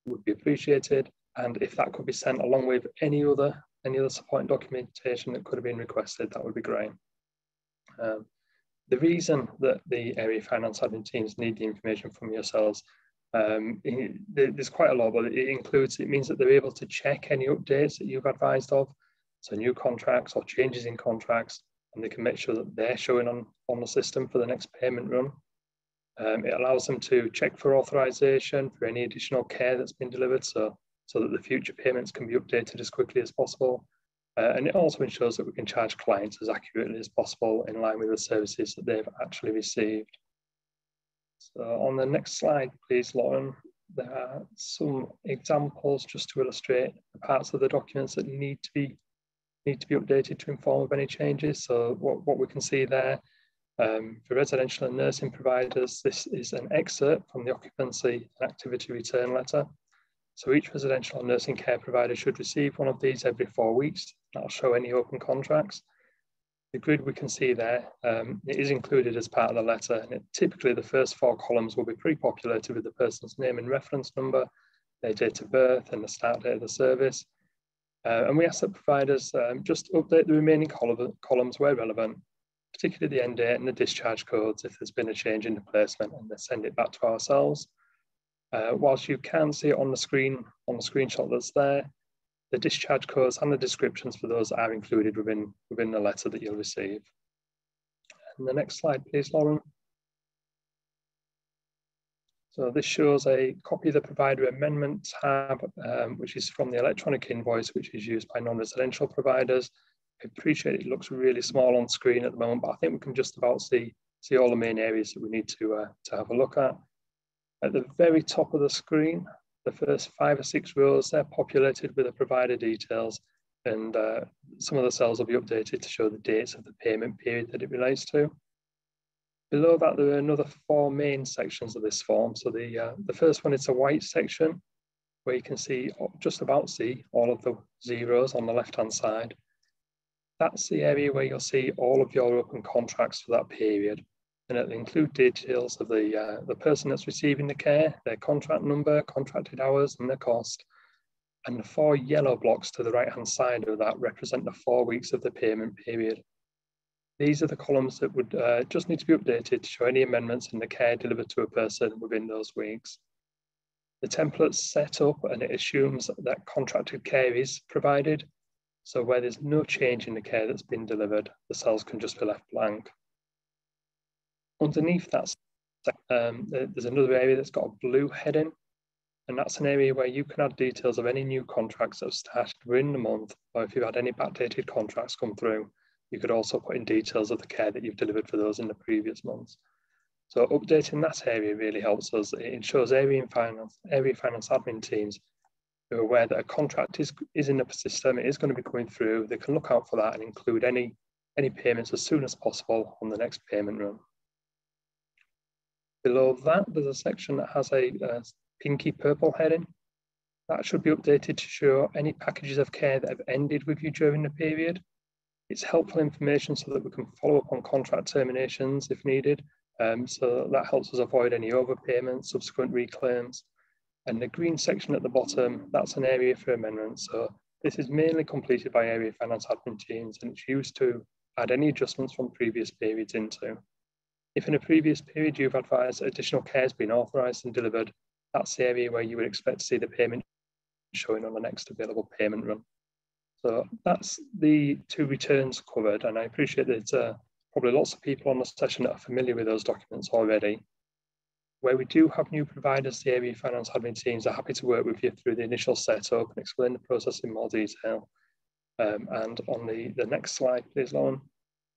would be appreciated. And if that could be sent along with any other supporting documentation that could have been requested, that would be great. The reason that the area finance admin teams need the information from yourselves, there's quite a lot, but it means that they're able to check any updates that you've advised of, so new contracts or changes in contracts, and they can make sure that they're showing on the system for the next payment run. It allows them to check for authorization for any additional care that's been delivered, so that the future payments can be updated as quickly as possible. And it also ensures that we can charge clients as accurately as possible in line with the services that they've actually received. So on the next slide, please, Lauren, there are some examples just to illustrate the parts of the documents that need to be updated to inform of any changes. So what we can see there, for residential and nursing providers, this is an excerpt from the occupancy and activity return letter. So each residential and nursing care provider should receive one of these every 4 weeks. That'll show any open contracts. The grid we can see there, it is included as part of the letter, and typically the first 4 columns will be pre-populated with the person's name and reference number, their date of birth and the start date of the service. And we ask that providers just update the remaining columns where relevant, particularly the end date and the discharge codes if there's been a change in the placement, and then send it back to ourselves. Whilst you can see it on the screen, on the screenshot that's there, the discharge codes and the descriptions for those are included within the letter that you'll receive. And the next slide, please, Lauren. So this shows a copy of the provider amendment tab, which is from the electronic invoice, which is used by non-residential providers. I appreciate it looks really small on screen at the moment, but I think we can just about see all the main areas that we need to have a look at. At the very top of the screen, the first 5 or 6 rows, they're populated with the provider details, and some of the cells will be updated to show the dates of the payment period that it relates to. Below that, there are another 4 main sections of this form. So the first one is a white section where you can just about see all of the zeros on the left-hand side. That's the area where you'll see all of your open contracts for that period. And it'll include details of the person that's receiving the care, their contract number, contracted hours, and their cost. And the 4 yellow blocks to the right-hand side of that represent the 4 weeks of the payment period. These are the columns that would just need to be updated to show any amendments in the care delivered to a person within those weeks. The template's set up and it assumes that contracted care is provided. So where there's no change in the care that's been delivered, the cells can just be left blank. Underneath that, there's another area that's got a blue heading, and that's an area where you can add details of any new contracts that have started within the month, or if you've had any backdated contracts come through, you could also put in details of the care that you've delivered for those in the previous months. So updating that area really helps us. It ensures area finance admin teams who are aware that a contract is in the system, it is going to be coming through, they can look out for that and include any payments as soon as possible on the next payment run. Below that, there's a section that has a pinky purple heading. That should be updated to show any packages of care that have ended with you during the period. It's helpful information so that we can follow up on contract terminations if needed, So that helps us avoid any overpayments, subsequent reclaims. And the green section at the bottom, that's an area for amendments. So this is mainly completed by area finance admin teams, and it's used to add any adjustments from previous periods into. If in a previous period you've advised additional care has been authorised and delivered, that's the area where you would expect to see the payment showing on the next available payment run. So that's the two returns covered, and I appreciate that probably lots of people on the session that are familiar with those documents already. Where we do have new providers, the area finance admin teams are happy to work with you through the initial setup and explain the process in more detail. And on the next slide, please, Lauren,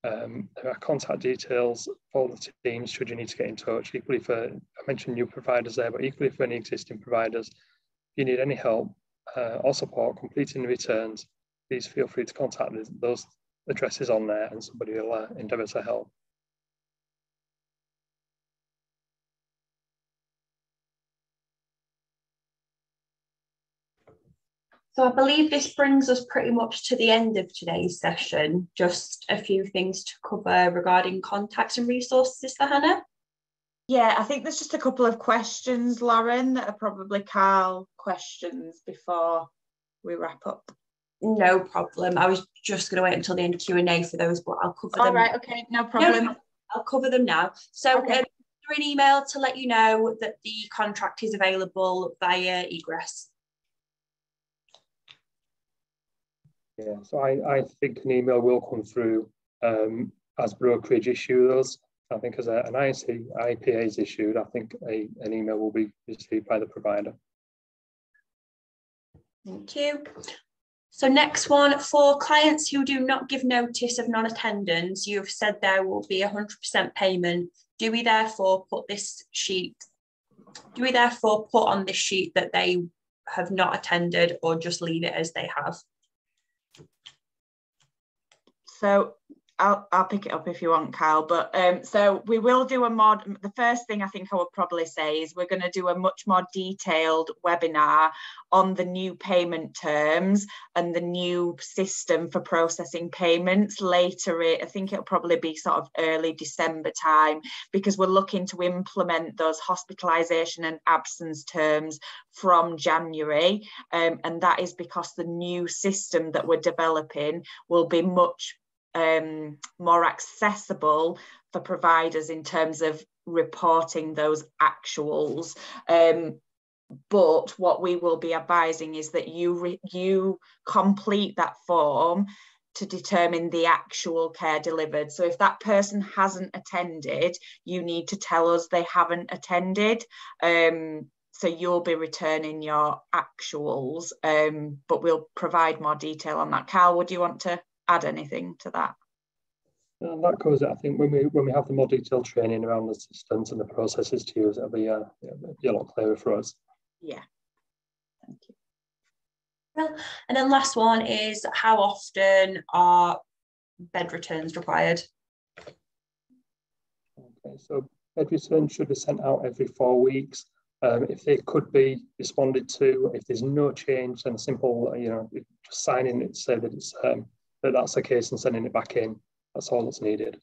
there are contact details for the teams should you need to get in touch. Equally for, I mentioned new providers there, but equally for any existing providers, if you need any help or support completing the returns, please feel free to contact those addresses on there and somebody will endeavour to help. So I believe this brings us pretty much to the end of today's session. Just a few things to cover regarding contacts and resources, is there, Hannah? Yeah, I think there's just a couple of questions, Lauren, that are probably Carl questions before we wrap up. No problem. I was just going to wait until the end of Q&A for those, but I'll cover them. All right, okay, no problem. No, I'll cover them now. So okay. Through an email to let you know that the contract is available via egress. Yeah, so I think an email will come through as brokerage issue those. I think as an IPA is issued, I think an email will be received by the provider. Thank you. So next one, for clients who do not give notice of non-attendance, you've said there will be 100% payment. Do we therefore put on this sheet that they have not attended, or just leave it as they have? So I'll pick it up if you want, Carl, but so we will do the first thing I think I would probably say is we're going to do a much more detailed webinar on the new payment terms and the new system for processing payments later. I think it'll probably be sort of early December time, because we're looking to implement those hospitalisation and absence terms from January, and that is because the new system that we're developing will be much more accessible for providers in terms of reporting those actuals. But what we will be advising is that you complete that form to determine the actual care delivered. So if that person hasn't attended, you need to tell us they haven't attended. So you'll be returning your actuals, but we'll provide more detail on that. Carl, would you want to add anything to that? That covers it. I think when we have the more detailed training around the systems and the processes to use, it'll be a lot clearer for us. Yeah, thank you. Well, and then last one is, how often are bed returns required? Okay, so bed returns should be sent out every 4 weeks. If they could be responded to, if there's no change, then a simple, just signing it to say that it's that's the case and sending it back in. That's all that's needed.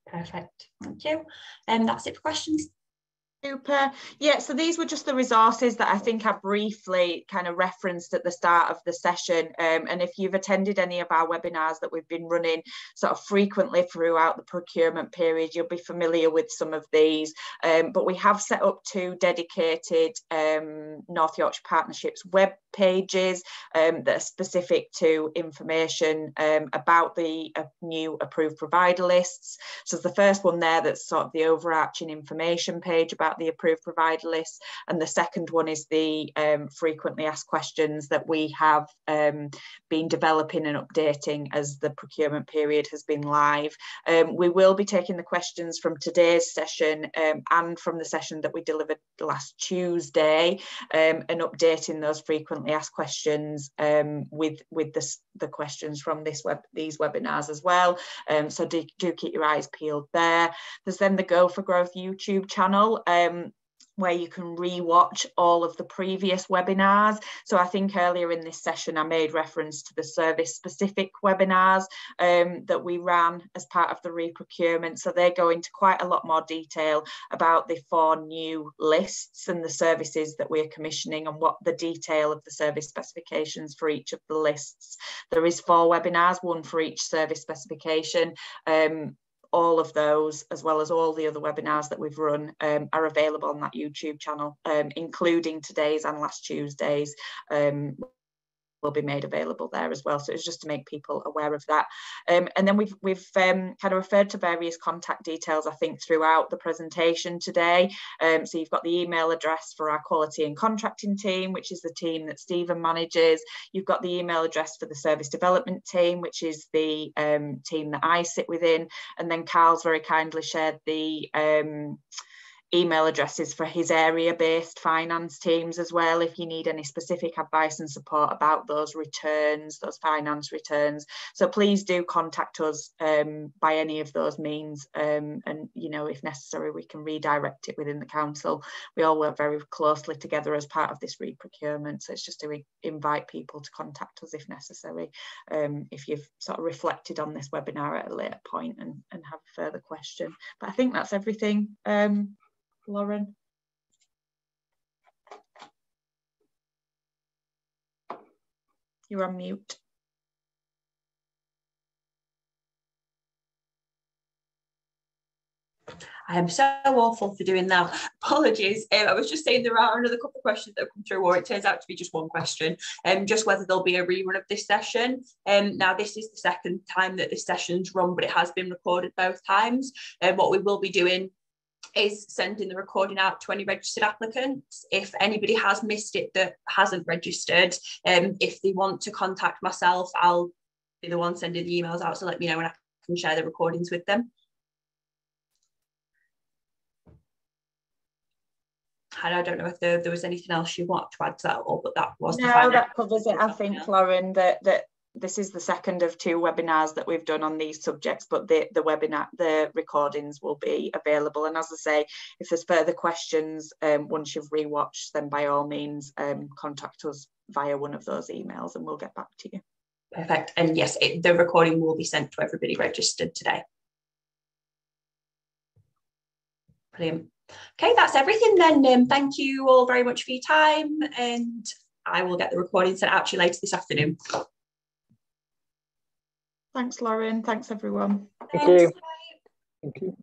Perfect. Thank you. And that's it for questions. Super. Yeah, so these were just the resources that I think I briefly kind of referenced at the start of the session. And if you've attended any of our webinars that we've been running sort of frequently throughout the procurement period, you'll be familiar with some of these. But we have set up 2 dedicated North Yorkshire Partnerships web pages that are specific to information about the new approved provider lists. So the first one there, that's sort of the overarching information page about the approved provider list, and the second one is the frequently asked questions that we have been developing and updating as the procurement period has been live. We will be taking the questions from today's session and from the session that we delivered last Tuesday, and updating those frequently asked questions with the questions from these webinars as well. So do keep your eyes peeled there. There's then the Go for Growth YouTube channel. where you can re-watch all of the previous webinars. So I think earlier in this session I made reference to the service-specific webinars that we ran as part of the re-procurement. So they go into quite a lot more detail about the 4 new lists and the services that we're commissioning and what the detail of the service specifications for each of the lists. There is 4 webinars, one for each service specification. All of those, as well as all the other webinars that we've run, are available on that YouTube channel, including today's and last Tuesday's. Will be made available there as well. So it's just to make people aware of that. And then we've kind of referred to various contact details, I think, throughout the presentation today. So you've got the email address for our quality and contracting team, which is the team that Stephen manages. You've got the email address for the service development team, which is the team that I sit within. And then Carl's very kindly shared the email addresses for his area-based finance teams as well, if you need any specific advice and support about those returns, those finance returns. So please do contact us by any of those means, and you know, if necessary, we can redirect it within the council. We all work very closely together as part of this re-procurement, so it's just to invite people to contact us if necessary, if you've sort of reflected on this webinar at a later point and have a further question. But I think that's everything. Lauren. You're on mute. I am so awful for doing that. Apologies. I was just saying there are another couple of questions that have come through, or it turns out to be just one question, just whether there'll be a rerun of this session. Now, this is the second time that this session's run, but it has been recorded both times. What we will be doing is sending the recording out to any registered applicants. If anybody has missed it that hasn't registered, if they want to contact myself, I'll be the one sending the emails out, so let me know and I can share the recordings with them. And I don't know if there was anything else you want to add to that, or but that was no, that covers it. I think, Lauren, that this is the second of 2 webinars that we've done on these subjects, but the recordings will be available. And as I say, if there's further questions once you've rewatched, then by all means contact us via one of those emails and we'll get back to you. Perfect. And yes, the recording will be sent to everybody registered today. Brilliant. Okay, that's everything then. Thank you all very much for your time, and I will get the recording sent out to you later this afternoon. Thanks, Lauren. Thanks, everyone. Thank you. Thank you.